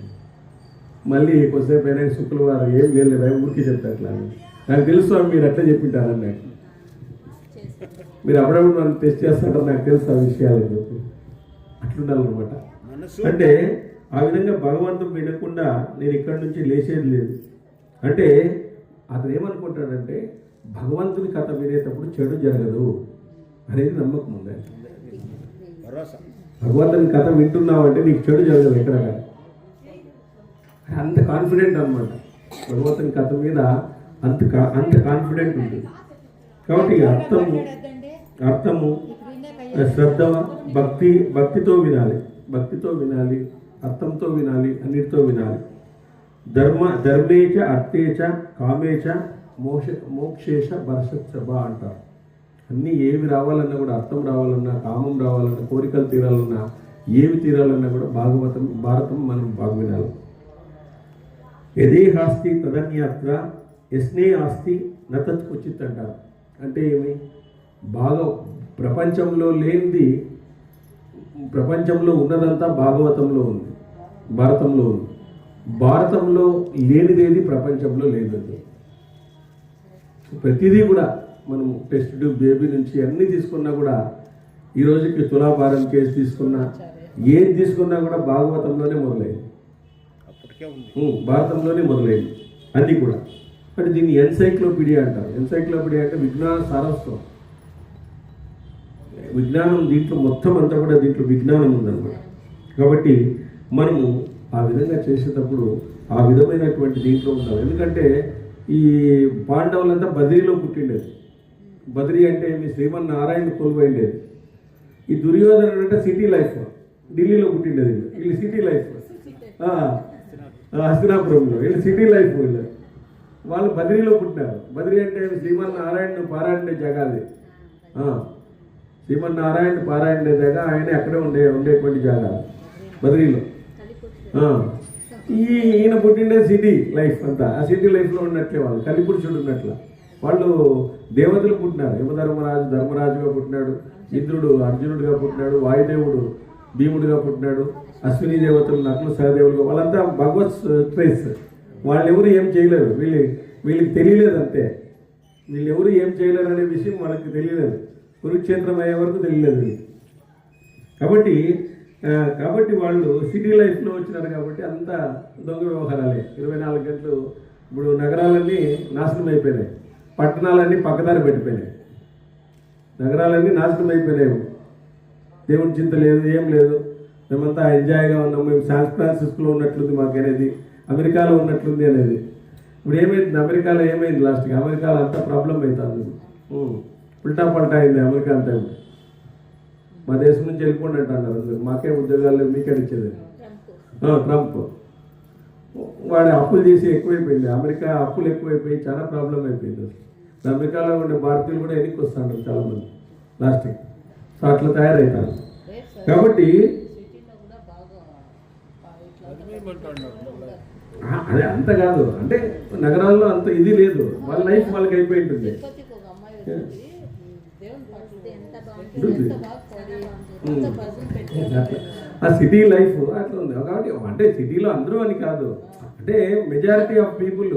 మళ్ళీ కొద్దిసేపు అయినా శుక్రవారం ఏం లేదు ఊరికి చెప్తా అట్లా. నాకు తెలుసు స్వామి మీరు అట్లా చెప్పింటారన్నాడు. మీరు అప్పుడప్పుడు నన్ను టెస్ట్ చేస్తారని నాకు తెలుసు ఆ విషయాలని చెప్పి అట్లుండాలన్నమాట. అంటే ఆ విధంగా భగవంతుడు వినకుండా నేను ఇక్కడి నుంచి లేచేది లేదు అంటే అతను ఏమనుకుంటాడంటే భగవంతుని కథ వినేటప్పుడు చెడు జరగదు అనేది నమ్మకం ఉంది. భగవంతుని కథ వింటున్నావంటే నీకు చెడు జరగదు ఎక్కడ, అంత కాన్ఫిడెంట్ అనమాట. భగవంతుని కథ మీద అంత కాన్ఫిడెంట్ ఉంటుంది. కాబట్టి అర్థము శ్రద్ధ, భక్తితో వినాలి, అర్థంతో వినాలి, అన్నిటితో వినాలి. ధర్మేచ అర్థేచ కామేచ మోక్షేష భరసత్సభ అంటారు. అన్నీ ఏవి రావాలన్నా కూడా, అర్థం రావాలన్నా, కామం రావాలన్నా, కోరికలు తీరాలన్నా, ఏవి తీరాలన్నా కూడా భారతం మనం బాగా వినాలి. యదేహాస్తి తదన్యాత్ర యస్నే ఆస్తి నతత్ క్వచిత్ అంటారు. అంటే ఏమి, బాగా ప్రపంచంలో లేనిది, ప్రపంచంలో ఉన్నదంతా భాగవతంలో ఉంది, భారతంలో ఉంది. భారతంలో లేనిదేది ప్రపంచంలో లేదండి. ప్రతిదీ కూడా మనం టెస్ట్ ట్యూబ్ బేబీ నుంచి అన్నీ తీసుకున్నా కూడా, ఈ రోజుకి తులాభారం కేసు తీసుకున్నా, ఏది తీసుకున్నా కూడా భాగవతంలోనే మొదలైంది, భారతంలోనే మొదలైంది అన్నీ కూడా. అంటే దీన్ని ఎన్సైక్లోపీడియా అంటారు. ఎన్సైక్లోపీడియా అంటే విజ్ఞాన సారస్వం, విజ్ఞానం దీంట్లో మొత్తం అంతా కూడా దీంట్లో విజ్ఞానం ఉందన్నమాట. కాబట్టి మనము ఆ విధంగా చేసేటప్పుడు ఆ విధమైనటువంటి దీంట్లో ఉండాలి. ఎందుకంటే ఈ పాండవులంతా బద్రీలో పుట్టిండేది. బద్రీ అంటే మీ శ్రీమన్నారాయణ కొలువైండేది. ఈ దుర్యోధనుడు అంటే సిటీ లైఫ్, ఢిల్లీలో పుట్టిండేది వీళ్ళు సిటీ లైఫ్, హస్తినాపురంలో వీళ్ళు సిటీ లైఫ్. వీళ్ళు వాళ్ళు బద్రీలో పుట్టినారు. బద్రీ అంటే శ్రీమన్నారాయణ పారాయణ జగాది, శ్రీమన్నారాయణ పారాయణ జగ ఆయన అక్కడే ఉండేటువంటి జాగా బద్రీలో. ఈయన పుట్టిండే సిటీ లైఫ్ అంతా, ఆ సిటీ లైఫ్లో ఉన్నట్లే వాళ్ళు కలిపురుషుడు ఉన్నట్ల. వాళ్ళు దేవతలు పుట్టినారు. యమధర్మరాజు ధర్మరాజుగా పుట్టినాడు, ఇంద్రుడు అర్జునుడిగా పుట్టినాడు, వాయుదేవుడు భీముడిగా పుట్టినాడు, అశ్విని దేవతలు నకులు సహదేవులుగా, వాళ్ళంతా భగవత్ ట్రేస్. వాళ్ళు ఎవరు ఏం చేయలేరు, వీళ్ళకి తెలియలేదు అంతే. వీళ్ళు ఎవరు ఏం చేయలేరు అనే విషయం వాళ్ళకి తెలియలేదు, కురుక్షేత్రం అయ్యే వరకు తెలియలేదు వీళ్ళు. కాబట్టి వాళ్ళు సిటీ లైఫ్లో వచ్చినారు కాబట్టి అంత దొంగ వ్యవహారాలే 24 గంటలు. ఇప్పుడు నగరాలన్నీ నాశనం అయిపోయినాయి, పట్టణాలన్నీ పక్కదారి పెట్టిపోయినాయి, నగరాలన్నీ నాశనం అయిపోయినాయి. దేవుడి చింత లేదు, ఏం లేదు. మేమంతా ఎంజాయ్గా ఉన్నాం. మేము శాన్ ఫ్రాన్సిస్కోలో ఉన్నట్లుంది మాకు అనేది, అమెరికాలో ఉన్నట్లుంది అనేది. ఇప్పుడు ఏమైంది అమెరికాలో, ఏమైంది లాస్ట్కి అమెరికాలో అంతా ప్రాబ్లం అవుతుంది. ఉల్టా పల్టా అయింది అమెరికా అంతా. మా దేశం నుంచి వెళ్ళిపోండి అంటున్నారు, మాకే ఉద్యోగాలు మీకే ఇచ్చేది. ట్రంప్ వాడి అప్పులు చేసి ఎక్కువైపోయింది, అమెరికా అప్పులు ఎక్కువైపోయి చాలా ప్రాబ్లం అయిపోయింది. అమెరికాలో ఉండే భారతీయులు కూడా వెనక్కి వస్తుంటారు చాలామంది లాస్ట్కి. సో అట్లా తయారవుతారు. కాబట్టి అదే అంత కాదు, అంటే నగరాల్లో అంత ఇది లేదు, వాళ్ళ లైఫ్ వాళ్ళకి అయిపోయి ఉంటుంది. ఆ సిటీ లైఫ్ అట్లా ఉంది కాబట్టి, అంటే సిటీలో అందరూ అని కాదు, అంటే మెజారిటీ ఆఫ్ పీపుల్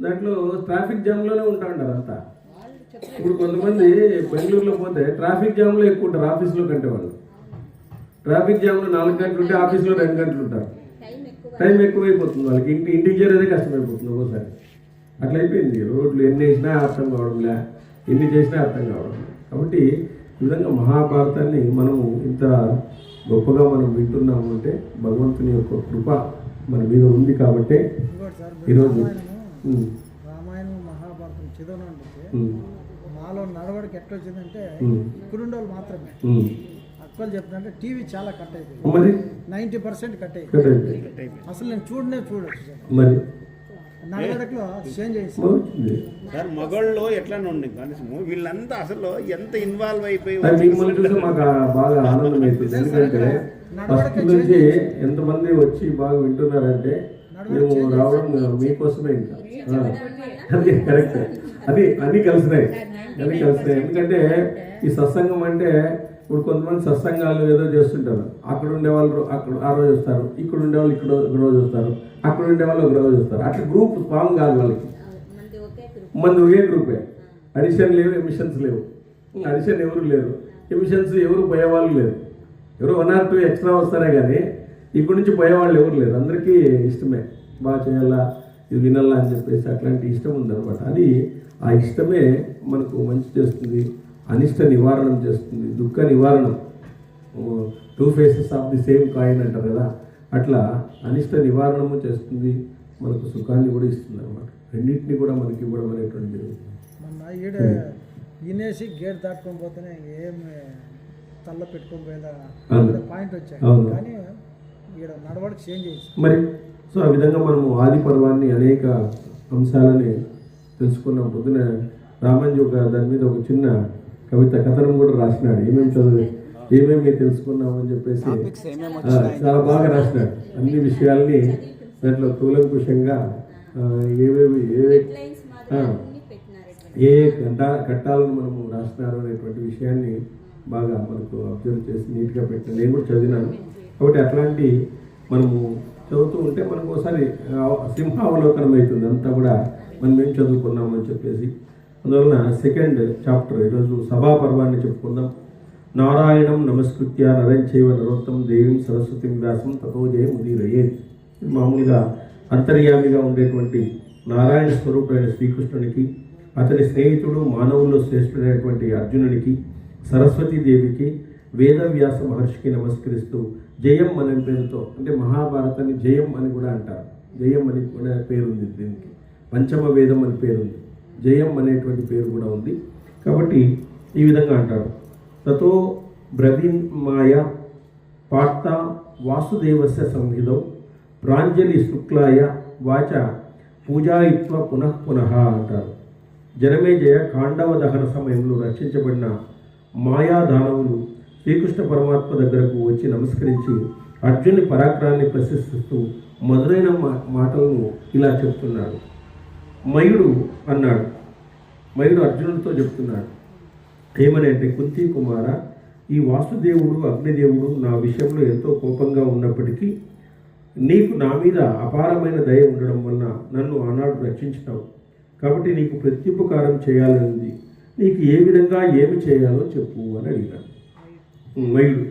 దాంట్లో ట్రాఫిక్ జామ్లోనే ఉంటా ఉంటారు అంతా. ఇప్పుడు కొంతమంది బెంగళూరులో పోతే ట్రాఫిక్ జామ్లో ఎక్కువ ఉంటారు ఆఫీస్లో కంటే. వాళ్ళు ట్రాఫిక్ జామ్లో 4 గంటలు ఉంటే ఆఫీస్లో 2 గంటలు ఉంటారు. టైం ఎక్కువైపోతుంది వాళ్ళకి, ఇంటికి చేరేదే కష్టమైపోతుంది ఒక్కోసారి. అట్లా అయిపోయింది. రోడ్లు ఎన్ని వేసినా అర్థం కావడంలే, ఎన్ని చేసినా అర్థం కావడం. కాబట్టి ఈ విధంగా మహాభారతాన్ని మనము ఇంత గొప్పగా మనం వింటున్నాము అంటే భగవంతుని యొక్క కృప మన మీద ఉంది కాబట్టి ఈరోజు రామాయణం మహాభారతం చదివినంటే మాలో నడవడికి ఎట్లా వచ్చిందంటే ఇక్కడుండే వాళ్ళు మాత్రమే. అక్కలు చెప్తుంటే టీవీ చాలా కట్ అయిపోయింది, 90% కట్ అయిపోయింది. అసలు నేను చూడొచ్చు మరి నడవడికలో చేంజ్ చేసి సార్ మగళ్ళు ఎట్లా ఉండి కనీసము వీళ్ళంతా అసలు ఎంత ఇన్వాల్వ్ అయిపోయి మిమ్మల్ని చూస్తే మాకు బాగా ఆనందం అవుతుంది. ఎందుకంటే ఫస్ట్ నుంచి ఎంతమంది వచ్చి బాగా వింటున్నారంటే మేము రావడం మీకోసమే. ఇంకా అది కరెక్ట్, అది అన్నీ కలిసినాయి. ఎందుకంటే ఈ సత్సంగం అంటే ఇప్పుడు కొంతమంది సత్సంగాలు ఏదో చేస్తుంటారు, అక్కడ ఉండేవాళ్ళు అక్కడ ఆ రోజు వస్తారు, ఇక్కడ ఉండేవాళ్ళు ఇక్కడ ఒక రోజు వస్తారు, అక్కడ ఉండేవాళ్ళు ఒక రోజు వస్తారు. అట్లా గ్రూప్ ఫామ్ కాదు వాళ్ళకి, మంది ఒకే గ్రూపే. అడిషన్ లేవు, ఎమిషన్స్ లేవు. అడిషన్ ఎవరు లేరు, ఎమిషన్స్ ఎవరు పోయేవాళ్ళు లేరు. ఎవరు 1 or 2 ఎక్స్ట్రా వస్తారే కానీ ఇక్కడ నుంచి పోయేవాళ్ళు ఎవరు లేరు. అందరికీ ఇష్టమే, బాగా చేయాలా, ఇది వినాలా అని చెప్పేసి అట్లాంటి ఇష్టం ఉందన్నమాట. అది ఆ ఇష్టమే మనకు మంచి చేస్తుంది, అనిష్ట నివారణం చేస్తుంది, దుఃఖ నివారణం. 2 faces of the same coin అంటారు కదా, అట్లా అనిష్ట నివారణము చేస్తుంది, మనకు సుఖాన్ని కూడా ఇస్తుంది అనమాట. రెండింటినీ కూడా మనకి ఇవ్వడం అనేటువంటి జరుగుతుంది. మొన్న ఈడ వినేసి గేట్ దాటుకొని పోతేనే ఏం తల్ల పెట్టుకొని పోయేదా పాయింట్ వచ్చాయి, కానీ ఈడ నడవడికి చేంజ్ చేసి మరి. సో ఆ విధంగా మనము ఆది పర్వాన్ని అనేక అంశాలని తెలుసుకున్నాం. పొద్దున రామంజీ దాని మీద ఒక చిన్న కవిత కథనం కూడా రాసినాడు, ఏమేమి తెలుసుకున్నామని చెప్పేసి చాలా బాగా రాసినాడు. అన్ని విషయాల్ని దాంట్లో కూలంకుషంగా ఏ ఘట్టాలను మనము రాసినారు అనేటువంటి విషయాన్ని బాగా మనకు అబ్జర్వ్ చేసి నీట్గా పెట్టిన నేను కూడా చదివినాను. కాబట్టి అట్లాంటి మనము చదువుతూ ఉంటే మనకు ఒకసారి సింహావలోకనం అవుతుంది అంతా కూడా మనం ఏం చదువుకున్నామని చెప్పేసి. అందువలన 2nd chapter ఈరోజు సభాపర్వాన్ని చెప్పుకుందాం. నారాయణం నమస్కృత్య నరం చైవ నరోత్తం దేవీం సరస్వతిం వ్యాసం తతో జయముదీరయే. మామూలుగా అంతర్యామిగా ఉండేటువంటి నారాయణ స్వరూపుడైన శ్రీకృష్ణునికి, అతని స్నేహితుడు మానవుల్లో శ్రేష్ఠుడైనటువంటి అర్జునునికి, సరస్వతీదేవికి, వేదవ్యాస మహర్షికి నమస్కరిస్తూ జయం అనే పేరుతో, అంటే మహాభారతాన్ని జయం అని కూడా అంటారు, జయం అని కూడా పేరుంది దీనికి, పంచమ వేదం అని పేరుంది, జయం అనేటువంటి పేరు కూడా ఉంది. కాబట్టి ఈ విధంగా అంటారు. తతో బ్రవీన్ మాయ పార్త వాసుదేవస్య సంహితౌ ప్రాంజలి శుక్లాయ వాచ పూజాయిత్వ పునః పునః అంటారు. జనమేజయ కాండవ దహన సమయంలో రక్షించబడిన మాయాదానవులు శ్రీకృష్ణ పరమాత్మ దగ్గరకు వచ్చి నమస్కరించి అర్జునుని పరాక్రమాన్ని ప్రశంసిస్తూ మధురైన మాటలను ఇలా చెప్తున్నాడు. మయుడు అన్నాడు, మయుడు అర్జునుడితో చెప్తున్నాడు ఏమని అంటే, కుంతి కుమార, ఈ వాసుదేవుడు అగ్నిదేవుడు నా విషయంలో ఎంతో కోపంగా ఉన్నప్పటికీ నీకు నా మీద అపారమైన దయ ఉండడం వలన నన్ను ఆనాడు రక్షించినావు. కాబట్టి నీకు ప్రత్యుపకారం చేయాలనుంది. నీకు ఏ విధంగా ఏమి చేయాలో చెప్పు అని అడిగాడు. మయుడు,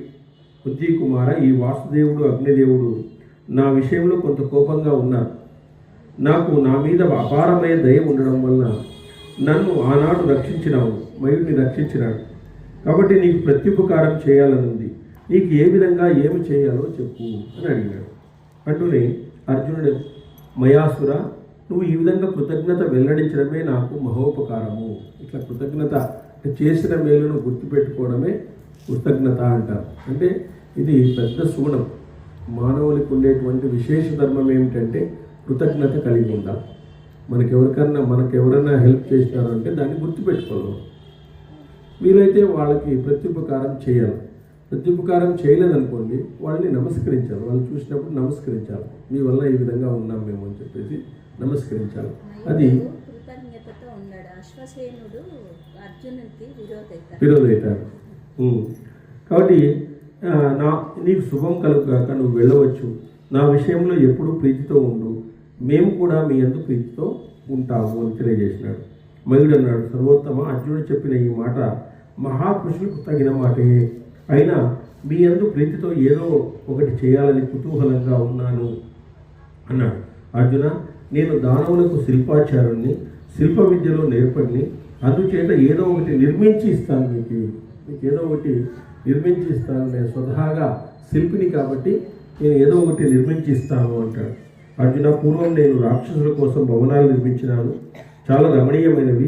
కుంతి కుమార, ఈ వాసుదేవుడు అగ్నిదేవుడు నా విషయంలో కొంత కోపంగా ఉన్నారు. నాకు నా మీద అపారమైన దయ ఉండడం వలన నన్ను ఆనాడు రక్షించినావు, మయుడిని రక్షించినాడు. కాబట్టి నీకు ప్రత్యుపకారం చేయాలనుంది. నీకు ఏ విధంగా ఏమి చేయాలో చెప్పు అని అడిగాడు. అంటూనే అర్జునుడు, మయాసుర, నువ్వు ఈ విధంగా కృతజ్ఞత వెల్లడించడమే నాకు మహోపకారము. ఇట్లా కృతజ్ఞత చేసిన మేలును గుర్తుపెట్టుకోవడమే కృతజ్ఞత అంటారు. అంటే ఇది పెద్ద శూనం. మానవునికి ఉండేటువంటి విశేష ధర్మం ఏమిటంటే కృతజ్ఞత కలిగి ఉండాలి. మనకెవరైనా హెల్ప్ చేసినారు అంటే దాన్ని గుర్తుపెట్టుకోవాలి. వీలైతే వాళ్ళకి ప్రత్యుపకారం చేయాలి. ప్రత్యుపకారం చేయలేదనుకోండి, వాళ్ళని నమస్కరించాలి. వాళ్ళు చూసినప్పుడు నమస్కరించాలి. మీ వల్ల ఈ విధంగా ఉన్నాం మేము అని చెప్పేసి నమస్కరించాలి. అది కృతజ్ఞతతో ఉన్నాడు. అశ్వసేనుడు అర్జునుడికి విరోధవుతాడు. కాబట్టి నీకు శుభం కలుగుగాక, నువ్వు వెళ్ళవచ్చు. నా విషయంలో ఎప్పుడూ ప్రీతితో ఉండు, మేము కూడా మీ యందు ప్రీతితో ఉంటాము అని తెలియజేసినాడు. మయుడు అన్నాడు, సర్వోత్తమ, అర్జునుడు చెప్పిన ఈ మాట మహాపురుషులకు తగిన మాటే. అయినా మీ యందు ప్రీతితో ఏదో ఒకటి చేయాలని కుతూహలంగా ఉన్నాను అన్నాడు. అర్జున, నేను దానవులకు శిల్పాచారుణ్ణి, శిల్ప విద్యలో నేర్పడిని. అందుచేత ఏదో ఒకటి నిర్మించి ఇస్తాను. మీకు ఏదో ఒకటి నిర్మించి ఇస్తాను. నేను స్వతహాగా శిల్పిని కాబట్టి నేను ఏదో ఒకటి నిర్మించి ఇస్తాను అంటాడు. అర్జున, పూర్వం నేను రాక్షసుల కోసం భవనాలు నిర్మించినాను. చాలా రమణీయమైనవి,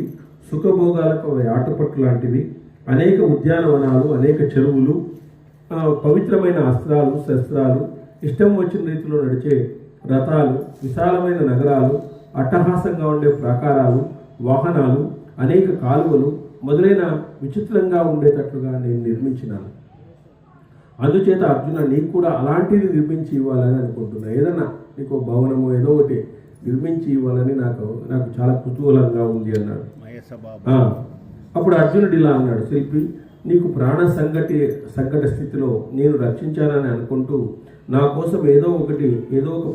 సుఖభోగాలకు ఆటపట్టు లాంటివి, అనేక ఉద్యానవనాలు, అనేక చెరువులు, పవిత్రమైన అస్త్రాలు, శస్త్రాలు, ఇష్టం వచ్చిన రీతిలో నడిచే రథాలు, విశాలమైన నగరాలు, అట్టహాసంగా ఉండే ప్రాకారాలు, వాహనాలు, అనేక కాలువలు మొదలైన విచిత్రంగా ఉండేటట్లుగా నేను నిర్మించినాను. అందుచేత అర్జున, నీకు కూడా అలాంటిది నిర్మించి ఇవ్వాలని అనుకుంటున్నా. ఏదన్నా నీకు భవనము ఏదో ఒకటి నిర్మించి ఇవ్వాలని నాకు చాలా కుతూహలంగా ఉంది అన్నాడు. అప్పుడు అర్జునుడు ఇలా అన్నాడు, శిల్పి, నీకు ప్రాణ సంకట స్థితిలో నేను రక్షించాలని అనుకుంటూ నా కోసం ఏదో ఒక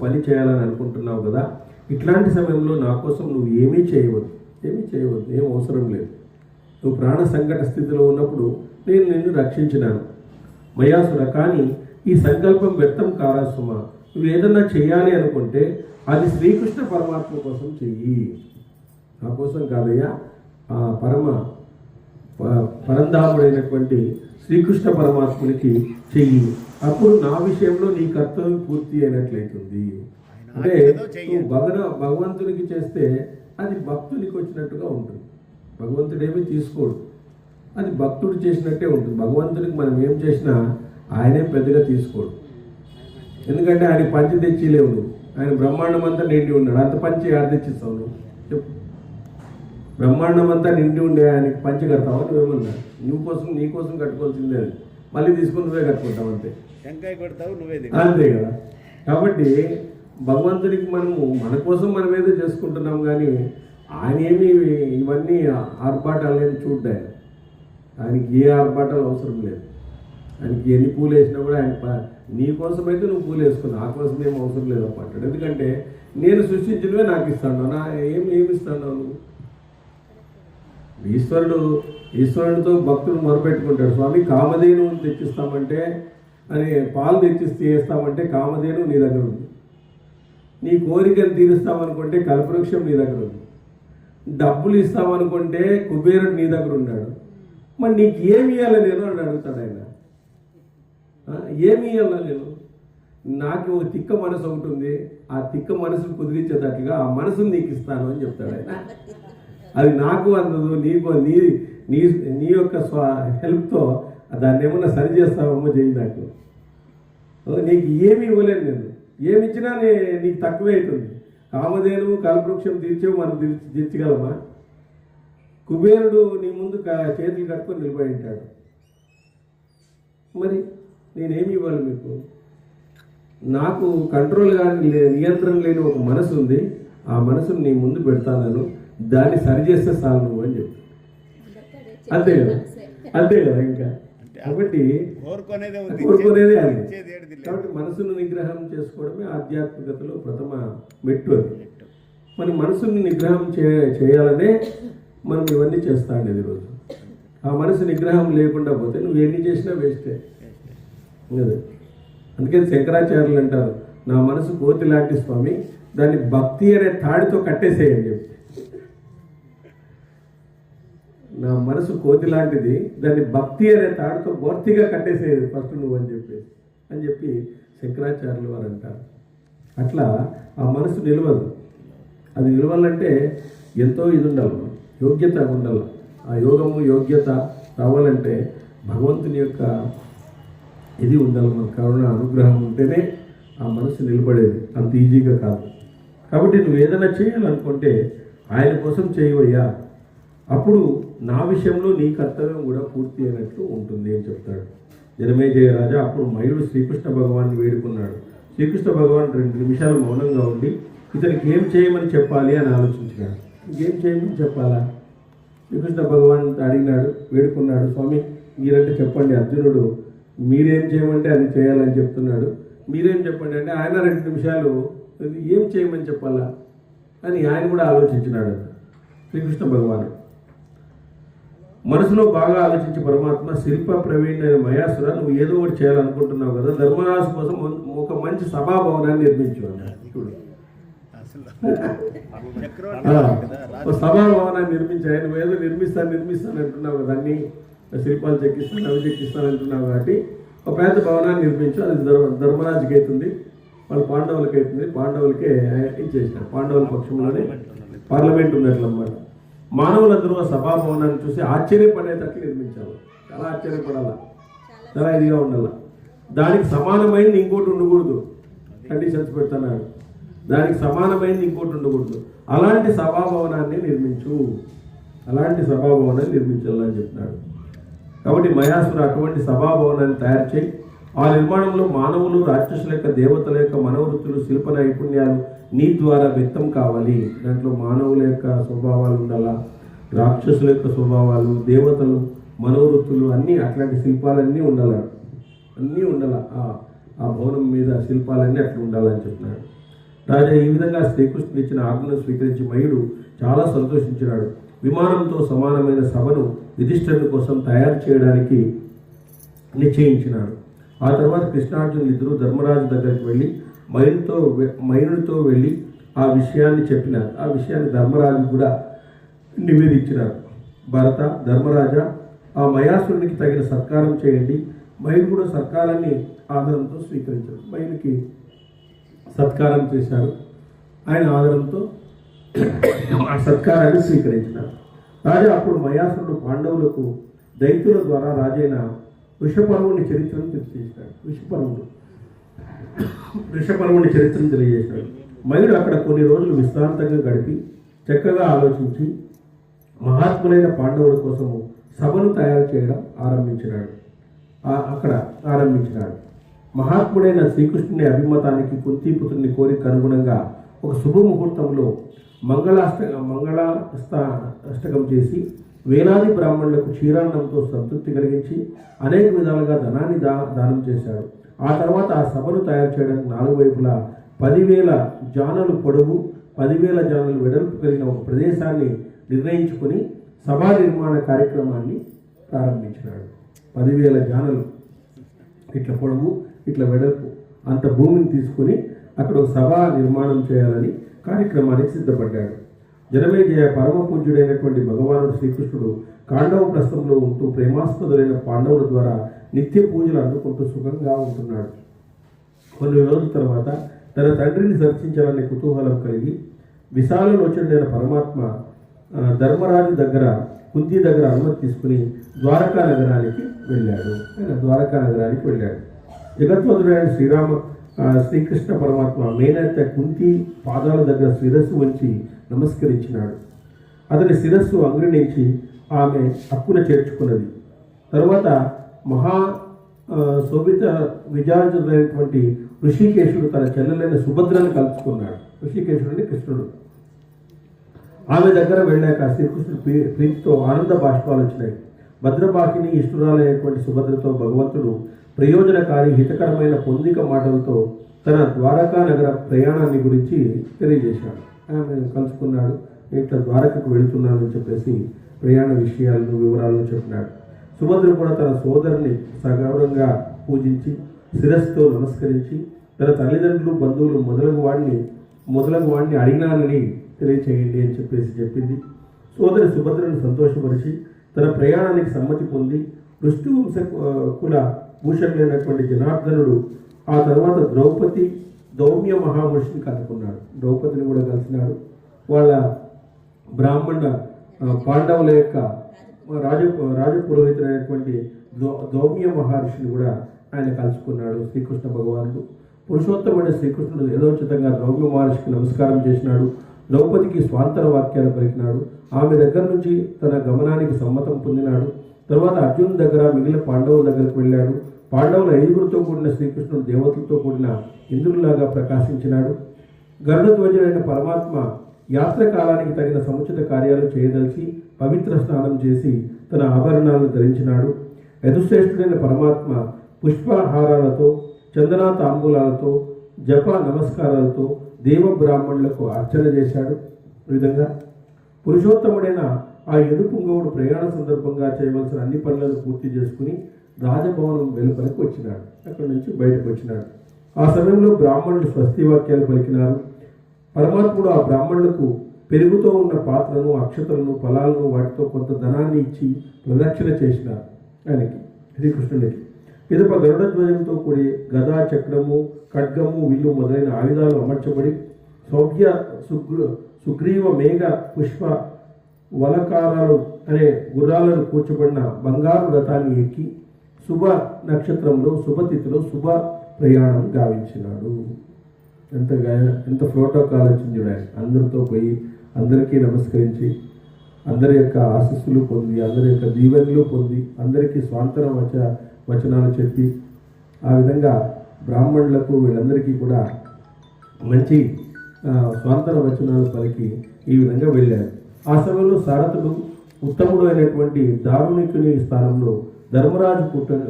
పని చేయాలని అనుకుంటున్నావు కదా. ఇట్లాంటి సమయంలో నా కోసం నువ్వు ఏమీ చేయవద్దు, ఏం అవసరం లేదు. నువ్వు ప్రాణ సంకట స్థితిలో ఉన్నప్పుడు నేను నిన్ను రక్షించినాను. మయాసుర, కానీ ఈ సంకల్పం వ్యర్థం కారా సుమ. నువ్వు ఏదన్నా చేయాలి అనుకుంటే అది శ్రీకృష్ణ పరమాత్మ కోసం చెయ్యి, నా కోసం కాదయ్యా. ఆ పరంధాముడైనటువంటి శ్రీకృష్ణ పరమాత్మునికి చెయ్యి. అప్పుడు నా విషయంలో నీ కర్తవ్యం పూర్తి అయినట్లయితుంది. అంటే నువ్వు భగవంతునికి చేస్తే అది భక్తునికి వచ్చినట్టుగా ఉంటుంది. భగవంతుడేమీ తీసుకోడు, అది భక్తుడు చేసినట్టే ఉంటుంది. భగవంతునికి మనం ఏం చేసినా ఆయనే పెద్దగా తీసుకోడు. ఎందుకంటే ఆయన పంచి తెచ్చిలేవు నువ్వు. ఆయన బ్రహ్మాండం అంతా నిండి ఉన్నాడు, అంత పంచి ఆడ తెచ్చిస్తావు నువ్వు చెప్పు. బ్రహ్మాండం అంతా నిండి ఉండే ఆయనకి పంచి కడతావా? నువ్వేమన్నా నీ కోసం కట్టుకోవాల్సిందే, అది మళ్ళీ తీసుకుని నువ్వే కట్టుకుంటావు అంతే. అంతే కదా. కాబట్టి భగవంతుడికి మన కోసం మనం ఏదో చేసుకుంటున్నాం, కానీ ఆయన ఏమి ఇవన్నీ ఆర్భాటాలు ఏమి చూడ్డా. ఆయనకి ఏ ఆర్భాటాలు అవసరం లేదు. ఆయనకి ఎన్ని పూలు వేసినా కూడా ఆయన నీ కోసమైతే నువ్వు పూలు వేసుకున్నావు, ఆ కోసం ఏం అవసరం లేదు అంటాడు. ఎందుకంటే నేను సృష్టించినవే నాకు ఇస్తాను, ఏమి ఇస్తాను నువ్వు. ఈశ్వరుడితో భక్తుడు మొరపెట్టుకుంటాడు, స్వామి కామధేను తెచ్చిస్తామంటే అని, పాలు తెచ్చిస్తే వేస్తామంటే కామధేను నీ దగ్గర ఉంది. నీ కోరికను తీరుస్తామనుకుంటే కల్పవృక్షం నీ దగ్గర ఉంది. డబ్బులు ఇస్తామనుకుంటే కుబేరుడు నీ దగ్గర ఉన్నాడు. మరి నీకు ఏమి ఇవ్వాలి నేను అని అడుగుతాడు ఆయన. ఏమి ఇవ్వాలా నేను? నాకు ఒక తిక్క మనసు ఒకటి ఉంది, ఆ తిక్క మనసును కుదిరించేటట్లుగా ఆ మనసును నీకు ఇస్తాను అని చెప్తాడు ఆయన. అది నాకు అందదు, నీకు నీ యొక్క హెల్ప్తో దాన్ని ఏమన్నా సరి చేస్తావేమో చేయి నాకు. నీకు ఏమి ఇవ్వలేను నేను, ఏమి ఇచ్చినా నీకు తక్కువే అవుతుంది. కామధేనువు కల్పవృక్షం తీర్చేవు మనం తీర్చగలమా? కుబేరుడు నీ ముందు చేతులు కట్టుకొని నిలబడి ఉంటాడు. మరి నేనేమి ఇవ్వాలి మీకు? నాకు కంట్రోల్ కానీ నియంత్రణ లేని ఒక మనసు ఉంది, ఆ మనసును నీ ముందు పెడతాను, దాన్ని సరిచేస్తే చాలు నువ్వు అని చెప్పి. అంతే కదా, అంతే కదా. ఇంకా కాబట్టి కోరుకునేది అది. కాబట్టి మనసును నిగ్రహం చేసుకోవడమే ఆధ్యాత్మికతలో ప్రథమ మెట్టు అది. మన మనసుని నిగ్రహం చేయాలనే మనం ఇవన్నీ చేస్తాండి ఈరోజు. ఆ మనసు నిగ్రహం లేకుండా పోతే నువ్వు ఎన్ని చేసినా వేస్టే. అందుకని శంకరాచార్యులు అంటారు, నా మనసు కోతి లాంటి స్వామి, దాన్ని భక్తి అనే తాడితో కట్టేసేయండి. నా మనసు కోతి లాంటిది, దాన్ని భక్తి అనే తాడితో పూర్తిగా కట్టేసేది ఫస్ట్ నువ్వు అని చెప్పి శంకరాచార్యులు వారు అంటారు. అట్లా ఆ మనసు నిలవదు. అది నిలవాలంటే ఎంతో ఇది ఉండాలి, యోగ్యత ఉండాలి. ఆ యోగము యోగ్యత రావాలంటే భగవంతుని యొక్క ఇది ఉండాలి, మన కరుణ అనుగ్రహం ఉంటేనే ఆ మనసు నిలబడేది, అంత ఈజీగా కాదు. కాబట్టి నువ్వు ఏదైనా చేయాలనుకుంటే ఆయన కోసం చేయవయ్యా, అప్పుడు నా విషయంలో నీ కర్తవ్యం కూడా పూర్తి అయినట్లు ఉంటుంది అని చెప్తాడు జనమేజయ రాజా. అప్పుడు మయుడు శ్రీకృష్ణ భగవాన్ని వేడుకున్నాడు. శ్రీకృష్ణ భగవాన్ 2 నిమిషాలు మౌనంగా ఉండి ఇతనికి ఏం చేయమని చెప్పాలి అని ఆలోచించినాడు. ఇంకేం చేయమని చెప్పాలా? శ్రీకృష్ణ భగవాన్ అడిగినాడు, వేడుకున్నాడు, స్వామి మీరంటే చెప్పండి. అర్జునుడు మీరేం చేయమంటే అది చేయాలని చెప్తున్నాడు, మీరేం చెప్పండి అంటే ఆయన 2 నిమిషాలు ఏం చేయమని చెప్పాలా అని ఆయన కూడా ఆలోచించినాడు. శ్రీకృష్ణ భగవానుడు మనసులో బాగా ఆలోచించి పరమాత్మ, శిల్ప ప్రవీణ్ అయిన మయాసుర, నువ్వు ఏదో ఒకటి చేయాలనుకుంటున్నావు కదా, ధర్మరాజు కోసం ఒక మంచి సభాభవనాన్ని నిర్మించు అన్నాడు. చూడు, సభాభవనాన్ని నిర్మించాయి. నువ్వు ఏదో నిర్మిస్తాను అంటున్నావు కదా, అన్ని శిల్పాలు చెక్కిస్తాను అవి చెక్కిస్తాను అంటున్నావు కాబట్టి ఒక పెద్ద భవనాన్ని నిర్మించు, అది ధర్మరాజుకి అవుతుంది, వాళ్ళ పాండవులకి అవుతుంది, పాండవులకే ఇచ్చేసినారు. పాండవుల పక్షంలోనే పార్లమెంట్ ఉన్నట్లు అన్నమాట. మానవులందరూ ఆ సభాభవనాన్ని చూసి ఆశ్చర్యపడేటట్లు నిర్మించాలి. చాలా ఆశ్చర్యపడాలా, చాలా ఇదిగా ఉండాలి. దానికి సమానమైంది ఇంకోటి ఉండకూడదు, కండిషన్స్ పెడుతున్నాడు. దానికి సమానమైంది ఇంకోటి ఉండకూడదు. అలాంటి సభాభవనాన్ని నిర్మించాలని చెప్తున్నాడు. కాబట్టి మయాసురు అటువంటి సభాభవనాన్ని తయారు చేయి. ఆ నిర్మాణంలో మానవులు, రాక్షసుల యొక్క, దేవతల యొక్క మనోవృత్తులు, శిల్ప నైపుణ్యాలు నీ ద్వారా వ్యక్తం కావాలి. దాంట్లో మానవుల యొక్క స్వభావాలు ఉండాలా, రాక్షసుల యొక్క స్వభావాలు, దేవతలు, మనోవృత్తులు అన్నీ, అట్లాంటి శిల్పాలన్నీ ఉండాలి. ఆ భవనం మీద శిల్పాలన్నీ అట్లా ఉండాలని చెప్తున్నాడు. రాజా ఈ విధంగా శ్రీకృష్ణుడు ఇచ్చిన ఆజ్ఞను స్వీకరించి మయుడు చాలా సంతోషించినాడు. విమానంతో సమానమైన సభను యుధిష్ఠిరుని కోసం తయారు చేయడానికి నిశ్చయించినాడు. ఆ తర్వాత కృష్ణార్జునులు ఇద్దరు ధర్మరాజు దగ్గరికి వెళ్ళి మయునితో వెళ్ళి ఆ విషయాన్ని చెప్పినారు. ఆ విషయాన్ని ధర్మరాజు కూడా నివేదించినారు. భరత, ధర్మరాజా, ఆ మయాసురునికి తగిన సత్కారం చేయండి. మయుడు కూడా సత్కారాన్ని ఆదరంతో స్వీకరించారు. మయునికి సత్కారం చేశారు. ఆయన ఆదరంతో ఆ సత్కారాన్ని స్వీకరించినారు. రాజా అప్పుడు మయాసురుడు పాండవులకు దైత్యుల ద్వారా రాజైన వృషపర్వుని చరిత్రను తెలియజేశాడు. వృషపర్వుని చరిత్రను తెలియజేశాడు. మయుడు అక్కడ కొన్ని రోజులు విశ్రాంతంగా గడిపి చక్కగా ఆలోచించి మహాత్ములైన పాండవుల కోసము సభను తయారు చేయడం ఆరంభించినాడు. మహాత్ముడైన శ్రీకృష్ణుని అభిమతానికి కుంతీపుత్రుని కోరిక అనుగుణంగా ఒక శుభముహూర్తంలో మంగళాష్టకం చేసి వేలాది బ్రాహ్మణులకు క్షీరాన్నంతో సంతృప్తి కలిగించి అనేక విధాలుగా ధనాన్ని దానం చేశాడు. ఆ తర్వాత ఆ సభను తయారు చేయడానికి 4 వైపులా 10,000 జానులు పొడవు, 10,000 జానులు వెడల్పు కలిగిన ఒక ప్రదేశాన్ని నిర్ణయించుకొని సభా నిర్మాణ కార్యక్రమాన్ని ప్రారంభించినాడు. 10,000 జానులు ఇట్లా పొడవు, ఇట్లా వెడల్పు అంత భూమిని తీసుకొని అక్కడ ఒక సభా నిర్మాణం చేయాలని కార్యక్రమానికి సిద్ధపడ్డాడు. జనమేజయ పరమ పూజ్యుడైనటువంటి భగవానుడు శ్రీకృష్ణుడు కాండవ ప్రస్థంలో ఉంటూ ప్రేమాస్పదులైన పాండవుల ద్వారా నిత్య పూజలు అందుకుంటూ సుఖంగా ఉంటున్నాడు. కొన్ని రోజుల తర్వాత తన తండ్రిని దర్శించాలనే కుతూహలం కలిగి విశాలలోచనుడైన పరమాత్మ ధర్మరాజు దగ్గర, కుంతి దగ్గర అనుమతి తీసుకుని ద్వారకా నగరానికి వెళ్ళాడు. జగద్వంతుడైన శ్రీకృష్ణ పరమాత్మ మేనత్త కుంతి పాదాల దగ్గర శిరస్సు వంచి నమస్కరించినాడు. అతని శిరస్సు అంగరించి ఆమె హక్కున చేర్చుకున్నది. తరువాత శోభిత విజాజుడైనటువంటి ఋషికేశుడు తన చెల్లెలైన సుభద్రను కలుసుకున్నాడు. ఋషికేశుడు అంటే కృష్ణుడు. ఆమె దగ్గర వెళ్ళాక శ్రీకృష్ణుడు ప్రీతితో ఆనంద బాష్పాలు వచ్చినాయి. భద్రబాకిని ఇష్టురాలైనటువంటి సుభద్రతో భగవంతుడు ప్రయోజనకారి హితకరమైన పొందిక మాటలతో తన ద్వారకా నగర ప్రయాణాన్ని గురించి తెలియజేశాడు. ఆమె కలుసుకున్నాడు. ఇట్లా ద్వారకకు వెళుతున్నానని చెప్పేసి ప్రయాణ విషయాలను వివరాలను చెప్పినాడు. సుభద్ర కూడా తన సోదరుని సగౌరవంగా పూజించి శిరస్సుతో నమస్కరించి తన తల్లిదండ్రులు బంధువులు మొదలగు వాడిని అడిగినానని తెలియచేయండి అని చెప్పేసి చెప్పింది. సోదరి సుభద్రను సంతోషపరిచి తన ప్రయాణానికి సమ్మతి పొంది వృష్టివంశ కుల భూషణులైనటువంటి జనార్దనుడు ఆ తర్వాత దౌమ్య మహాముషిని కలుపుకున్నాడు. ద్రౌపదిని కూడా కలిసినాడు. వాళ్ళ బ్రాహ్మణ పాండవుల యొక్క రాజపురోహితుడైనటువంటి దౌమ్య మహర్షిని కూడా ఆయన కలుసుకున్నాడు శ్రీకృష్ణ భగవానుడు. పురుషోత్తమైన శ్రీకృష్ణుడు యథోచితంగా దౌమ్య మహర్షికి నమస్కారం చేసినాడు. ద్రౌపదికి స్వాంతర వాక్యాలు పలికినాడు. ఆమె దగ్గర నుంచి తన గమనానికి సమ్మతం పొందినాడు. తర్వాత అర్జున్ దగ్గర మిగిలిన పాండవుల దగ్గరకు వెళ్ళాడు. పాండవుల 5గురితో కూడిన శ్రీకృష్ణుడు దేవతలతో కూడిన ఇంద్రులాగా ప్రకాశించినాడు. గరుడధ్వజుడైన పరమాత్మ యాత్ర కాలానికి తగిన సముచిత కార్యాలు చేయదలిచి పవిత్ర స్నానం చేసి తన ఆభరణాలను ధరించినాడు. యదుశ్రేష్ఠుడైన పరమాత్మ పుష్పహారాలతో చందనా తాంబూలాలతో జప నమస్కారాలతో దేవ బ్రాహ్మణులకు అర్చన చేశాడు. ఈ విధంగా పురుషోత్తముడైన ఆ యదుపుంగవుడు ప్రయాణ సందర్భంగా చేయవలసిన అన్ని పనులను పూర్తి చేసుకుని రాజభవనం వెలుపలకు వచ్చినాడు. అక్కడి నుంచి బయటకు వచ్చినాడు. ఆ సమయంలో బ్రాహ్మణులు స్వస్తి వాక్యాలు పలికినారు. పరమాత్ముడు ఆ బ్రాహ్మణులకు పెరుగుతో ఉన్న పాత్రను, అక్షతలను, ఫలాలను వాటితో కొంత ధనాన్ని ఇచ్చి ప్రదక్షిణ చేసినారు. ఆయనకి శ్రీకృష్ణునికి పిదప గరుడధ్వజంతో కూడి గదా, చక్రము, ఖడ్గము, విల్లు మొదలైన ఆయుధాలు అమర్చబడి సుగ్రీవ మేఘ పుష్ప వలకారాలు అనే గుర్రాలను కూర్చబడిన బంగారు రథాన్ని ఎక్కి శుభ నక్షత్రంలో శుభతిథిలో శుభ ప్రయాణం గావించినాడు. ఎంత ప్రోటోకాల్ వచ్చింది చూడండి. అందరితో పోయి అందరికీ నమస్కరించి అందరి యొక్క ఆశీస్సులు పొంది అందరి యొక్క దీవెనలు పొంది అందరికీ స్వాంతన వచనాలు చెప్పి ఆ విధంగా బ్రాహ్మణులకు వీళ్ళందరికీ కూడా మంచి స్వాంతన వచనాలు పలికి ఈ విధంగా వెళ్ళారు. ఆ సమయంలో సారథుడు ఉత్తముడు అయినటువంటి దారుణికుని స్థానంలో ధర్మరాజు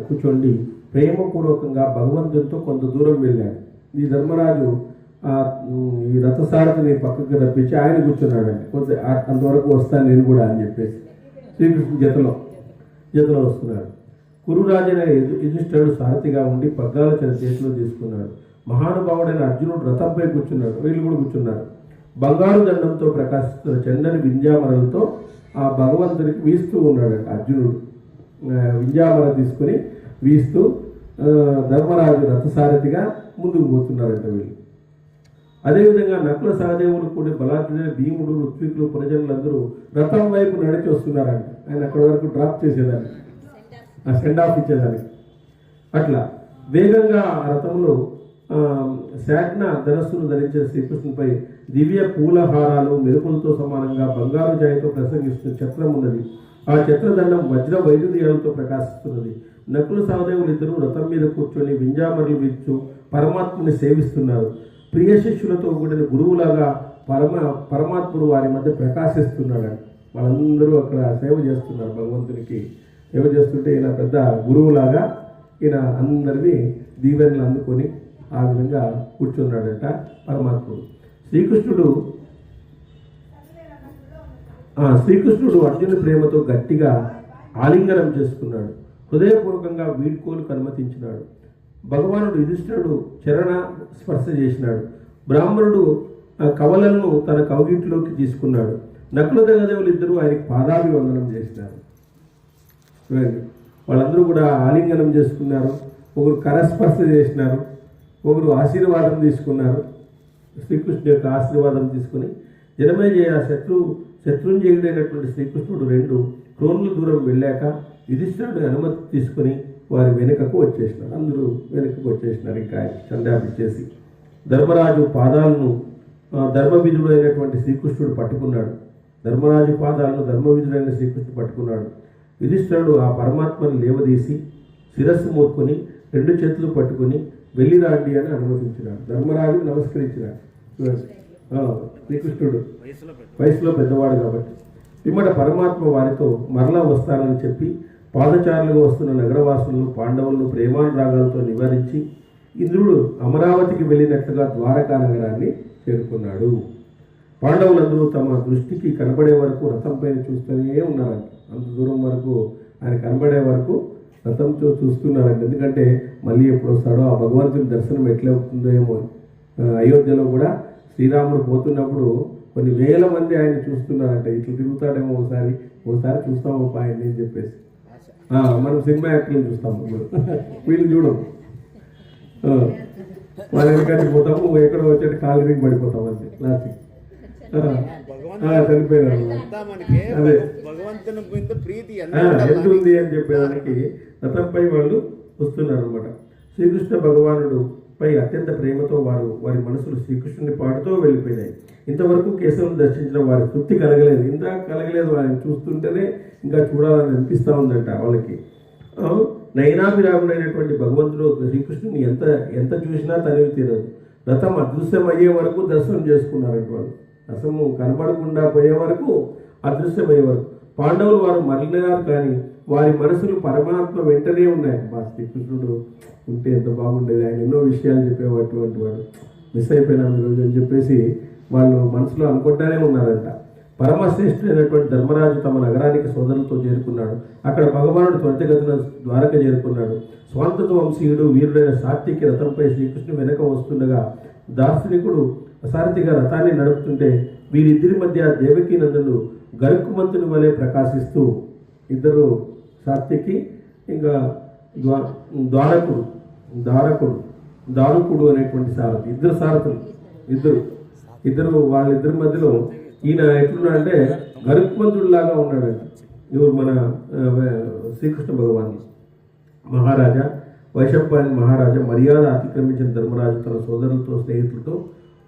కూర్చోండి ప్రేమపూర్వకంగా భగవంతునితో కొంత దూరం వెళ్ళాడు. ఈ ధర్మరాజు ఈ రథసారథిని పక్కకు రప్పించి ఆయన కూర్చున్నాడండి. కొంత అంతవరకు వస్తాను నేను కూడా అని చెప్పేసి శ్రీకృష్ణుడు జతలో వస్తున్నాడు. కురురాజైన యుధిష్ఠిరుడు సారథిగా ఉండి పగ్గాల చేతిలో తీసుకున్నాడు. మహానుభావుడైన అర్జునుడు రథంపై కూర్చున్నాడు. వీళ్ళు కూడా కూర్చున్నారు. బంగారు దండంతో ప్రకాశిస్తున్న చందని వింజామరలతో ఆ భగవంతునికి వీస్తూ ఉన్నాడంట అర్జునుడు. వింజామర తీసుకుని వీస్తూ ధర్మరాజు రథసారథిగా ముందుకు పోతున్నారంట వీళ్ళు. అదేవిధంగా నకుల సహదేవులు కూడా బలార్జున భీముడు ఋత్వికులు పురజనులందరూ రథం వైపు నడిచి వస్తున్నారంట. ఆయన అక్కడి వరకు డ్రాప్ చేసేదాన్ని, సెండ్ ఆఫ్ ఇచ్చేదానికి. అట్లా వేగంగా ఆ రథంలో శాఖన ధనస్సును ధరించిన శ్రీకృష్ణునిపై దివ్య పూలహారాలు మెరుపులతో సమానంగా బంగారు జాయితో ప్రసంగిస్తున్న ఛత్రం ఉన్నది. ఆ ఛత్రదండం వజ్ర వైడూర్యాలతో ప్రకాశిస్తున్నది. నకుల సహదేవులు ఇద్దరు రథం మీద కూర్చొని వింజామరలు వీర్చు పరమాత్మని సేవిస్తున్నారు. ప్రియ శిష్యులతో కూడిన గురువులాగా పరమాత్ముడు వారి మధ్య ప్రకాశిస్తున్నాడు. వాళ్ళందరూ అక్కడ సేవ చేస్తున్నారు. భగవంతునికి సేవ చేస్తుంటే ఈయన పెద్ద గురువులాగా ఈయన అందరినీ దీవెనలు అందుకొని ఆ విధంగా కూర్చున్నాడట పరమాత్ముడు. శ్రీకృష్ణుడు అర్జునుడి ప్రేమతో గట్టిగా ఆలింగనం చేసుకున్నాడు. హృదయపూర్వకంగా వీడ్కోలుకు అనుమతించినాడు. భగవానుడు యుధిష్ఠిరుడు చరణ స్పర్శ చేసినాడు. బ్రాహ్మణుడు కవలలను తన కౌగిట్లోకి తీసుకున్నాడు. నకుల సహదేవులు ఇద్దరూ ఆయనకి పాదాభివందనం చేసినారు. వాళ్ళందరూ కూడా ఆలింగనం చేసుకున్నారు. ఒకరు కరస్పర్శ చేసినారు, ఒకరు ఆశీర్వాదం తీసుకున్నారు. శ్రీకృష్ణుడి యొక్క ఆశీర్వాదం తీసుకుని జనమేజయ శత్రుంజయుడైనటువంటి శ్రీకృష్ణుడు 2 క్రోన్ల దూరం వెళ్ళాక యుధిష్ఠిరుడి అనుమతి తీసుకుని వారి వెనుకకు వచ్చేసినారు. అందరూ వెనుకకు వచ్చేసినారు. ఇంకా చందాపిచ్చేసి ధర్మరాజు పాదాలను ధర్మవిధుడు అయినటువంటి శ్రీకృష్ణుడు పట్టుకున్నాడు. ధర్మరాజు పాదాలను ధర్మవిధుడైన శ్రీకృష్ణుడు పట్టుకున్నాడు. యుధిష్ఠిరుడు ఆ పరమాత్మను లేవదీసి శిరస్సు మోసుకొని 2 చేతులు పట్టుకొని వెళ్ళిరాండి అని అనుమతించినాడు. ధర్మరాజుకు నమస్కరించినాడు. శ్రీకృష్ణుడు వయసులో పెద్దవాడు కాబట్టి పిమ్మట పరమాత్మ వారితో మరలా వస్తానని చెప్పి పాదచారులుగా వస్తున్న నగరవాసులను పాండవులను ప్రేమానురాగాలతో నివారించి ఇంద్రుడు అమరావతికి వెళ్ళినట్లుగా ద్వారకా నగరాన్ని చేరుకున్నాడు. పాండవులందరూ తమ దృష్టికి కనబడే వరకు రథంపై చూస్తూనే ఉన్నారంట. అంత దూరం వరకు ఆయన కనబడే వరకు రథంతో చూస్తున్నారంట. ఎందుకంటే మళ్ళీ ఎప్పుడు వస్తాడో ఆ భగవంతుని దర్శనం ఎట్లా అవుతుందో ఏమో. అయోధ్యలో కూడా శ్రీరాముడు పోతున్నప్పుడు కొన్ని వేల మంది ఆయన చూస్తున్నారంట. ఇట్లా తిరుగుతాడేమో ఓసారి చూస్తాము ఆయన్ని అని చెప్పేసి. మనం సినిమా యాక్టర్లు చూస్తాము, వీళ్ళు చూడము. వాళ్ళ వెనకాడికి పోతాము, ఎక్కడో వచ్చేటి కాలు దిగి పడిపోతాం అంతే లాస్ట్కి. చనిపోయినారు. అదే భగవంతుని మీద ప్రీతి ఎంత ఉంది అని చెప్పేదానికి రథంపై వాళ్ళు వస్తున్నారు అనమాట. శ్రీకృష్ణ భగవానుడు పై అత్యంత ప్రేమతో వారి మనసులు శ్రీకృష్ణుని పాటుతో వెళ్ళిపోయినాయి. ఇంతవరకు కేశవుని దర్శించిన వారి తృప్తి కలగలేదు. ఇంత కలగలేదు, వారిని చూస్తుంటేనే ఇంకా చూడాలని అనిపిస్తూ ఉందంట వాళ్ళకి. నయనాభిరాముడైనటువంటి భగవంతుడు శ్రీకృష్ణుని ఎంత చూసినా తనివి తీరదు. రథం అదృశ్యమయ్యే వరకు దర్శనం చేసుకున్నారంట వాళ్ళు. రథము కనబడకుండా పోయే వరకు అదృశ్యమయ్యే వరకు పాండవులు వారు మరలినారు, కానీ వారి మనసులు పరమాత్మ వెంటనే ఉన్నాయి. మా శ్రీకృష్ణుడు ఉంటే ఎంత బాగుండేది, ఆయన ఎన్నో విషయాలు చెప్పేటువంటి వాడు, మిస్ అయిపోయినాం ఈరోజు అని చెప్పేసి వాళ్ళు మనసులో అనుకుంటానే ఉన్నారంట. పరమశ్రేష్ఠుడైనటువంటి ధర్మరాజు తమ నగరానికి సోదరులతో చేరుకున్నాడు. అక్కడ భగవానుడు త్వరితగతిన ద్వారక చేరుకున్నాడు. స్వాంతత వంశీయుడు వీరుడైన సాత్వికి రథంపై శ్రీకృష్ణుడు వెనక వస్తుండగా దార్శనికుడు సారథిగా రథాన్ని నడుపుతుంటే వీరిద్దరి మధ్య దేవకీ నందులు గరుక్కుమంతుని వలె ప్రకాశిస్తూ, ఇద్దరు సాత్వికి ఇంకా దారుకుడు అనేటువంటి సారథి, ఇద్దరు సారథులు, ఇద్దరు వాళ్ళిద్దరి మధ్యలో ఈయన ఎట్లున్నాడంటే గరుక్కుమంతుడిలాగా ఉన్నాడంట. ఇವರು మన శ్రీకృష్ణ భగవాన్ మహారాజా వైశంపాయన మహారాజా మర్యాద అతిక్రమించిన ధర్మరాజు తన సోదరులతో స్నేహితులతో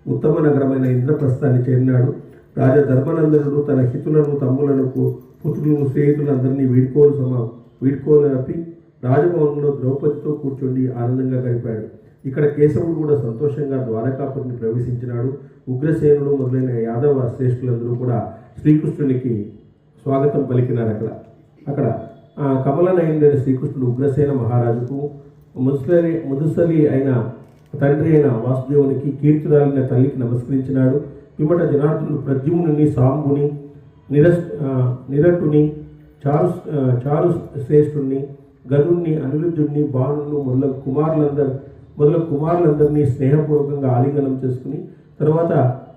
ఉత్తమ నగరమైన ఇంద్రప్రస్థాన్ని చేరినాడు. రాజా ధర్మనందనుడు తన హితులను తమ్ములను పుత్రులను స్నేహితులందరినీ వీడ్కోలపి రాజభవనంలో ద్రౌపదితో కూర్చుండి ఆనందంగా గడిపాడు. ఇక్కడ కేశవుడు కూడా సంతోషంగా ద్వారకాపురిని ప్రవేశించినాడు. ఉగ్రసేనుడు మొదలైన యాదవ శ్రేష్ఠులందరూ కూడా శ్రీకృష్ణునికి స్వాగతం పలికినారు. అక్కడ కమలనయుడైన శ్రీకృష్ణుడు ఉగ్రసేన మహారాజుకు ముదుసలి అయిన తండ్రి అయిన వాసుదేవునికి కీర్తిరాలిన తల్లికి నమస్కరించినాడు. పిమ్మట జనార్దనుడు ప్రద్యుమ్నుని, సాంబుని, నిరటుని, చారు శ్రేష్ఠుణ్ణి, గరుణ్ణి, అనిరుద్ధుణ్ణి, బాణును మొదలగు కుమారులందరినీ స్నేహపూర్వకంగా ఆలింగనం చేసుకుని తర్వాత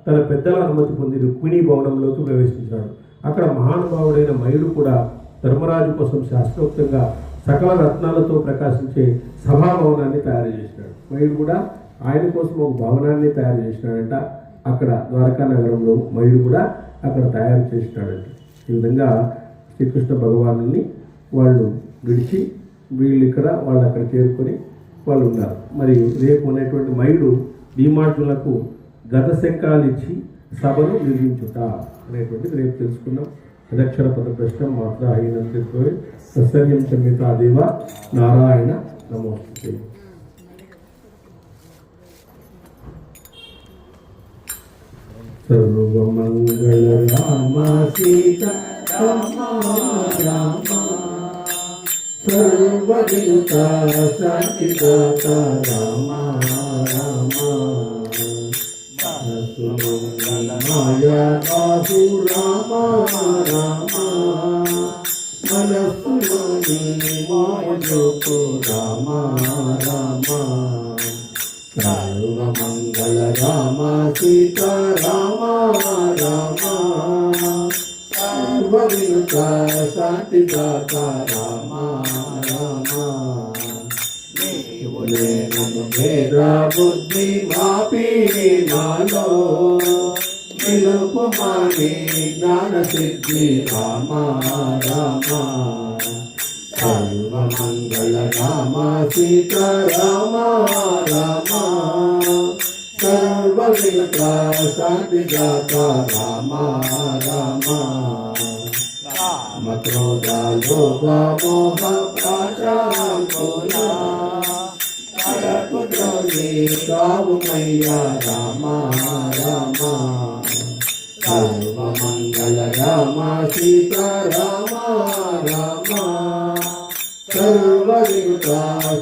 తన పెద్దల అనుమతి పొంది రుక్మిణీ భవనంలోకి ప్రవేశించాడు. అక్కడ మహానుభావుడైన మయుడు కూడా ధర్మరాజు కోసం శాస్త్రోక్తంగా సకల రత్నాలతో ప్రకాశించే సభాభవనాన్ని తయారు చేసినాడు. మయుడు కూడా ఆయన కోసం ఒక భవనాన్ని తయారు చేసినాడంట. అక్కడ ద్వారకా నగరంలో మయుడు కూడా అక్కడ తయారు చేసినాడంట. ఈ విధంగా శ్రీకృష్ణ భగవాను వాళ్ళు విడిచి వీళ్ళు ఇక్కడ వాళ్ళు అక్కడ చేరుకొని వాళ్ళు ఉన్నారు. మరి రేపు అనేటువంటి మయుడు భీమార్జునులకు గతశంకాలు ఇచ్చి సభను నిర్మించుట అనేటువంటిది రేపు తెలుసుకున్నాం. అదక్షర పద ప్రశ్న మాత్ర అయినందుకు సత్సర్యం సంహిత దేవ నారాయణ నమోస్తే. సర్వమంగళ రామ సీత రామ రామ సర్వవిత శాంతిదాత రామ రామ మాయా బాహు రామ రామ మనస్సులోని మాయకు రామ రామ సర్వమంగళ రామ సీత రామ రామ సర్వవిత శాంతిదాత రామ రామ భేద బుద్ధి మాపి నాలో నిలుపుమాని జ్ఞాన సిద్ధి రామ రామ సర్వమంగళ రామ సీతారామ రామ సర్వవిఘ్న శాంతిదాత రామ రామ మక్రోధ లోభ మోహ పాశాంకుల కావుమయ్యా రామ రామ సర్వమంగళ రామ సీతారామ రామ సర్వవిఘ్న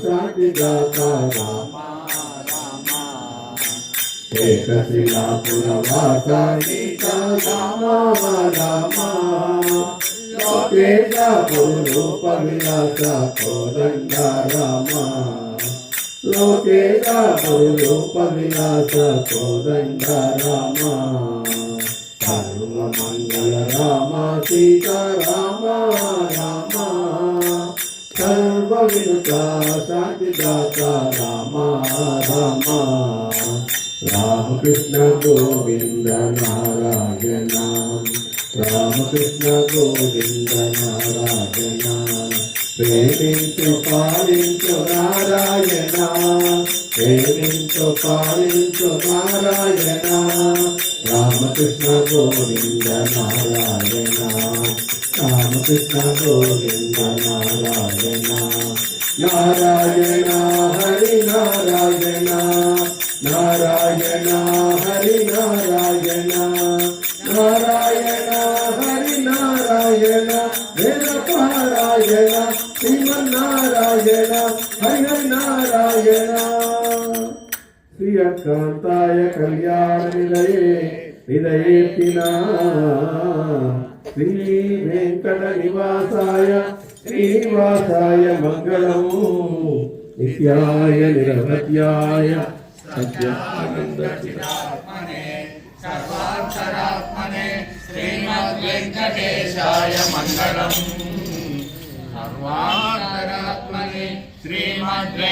శాంతిదాత రామ రామ ఏకశిలాపురవాస సీతారామ రామ లోకేశ పురూప విలాస కోదండ రామ లోకేశ పురూప విలాస కోదండ రామ సర్వమంగళ రామ సీతారామ రామ సర్వవిఘ్న శాంతిదాత రామ రామ రామకృష్ణ గోవింద నారాయణ రామకృష్ణ గోవింద నారాయణ ప్రేమించు పాలించు నారాయణ ప్రేమించు పాలించు నారాయణ రామకృష్ణ గోవింద నారాయణ రామకృష్ణ గోవింద నారాయణ నారాయణ హరి నారాయణ నారాయణ హరి నారాయణ నారాయణ హరి నారాయణ వేద పారాయణ శ్రీమన్నారాయణ హరి హరి నారాయణ శ్రీయకాంతాయ కళ్యాణ నిలయే హృదయేతినా శ్రీ వెంకట నివాసాయ శ్రీనివాసాయ మంగళము నిత్యాయ నిరవధ్యాయ సత్యానంద సర్వాక్షరాత్మనే శ్రీమద్వేంకటేశాయ మంగళం. సర్వాక్షరాత్మనే శ్రీమద్వేంకటేశాయ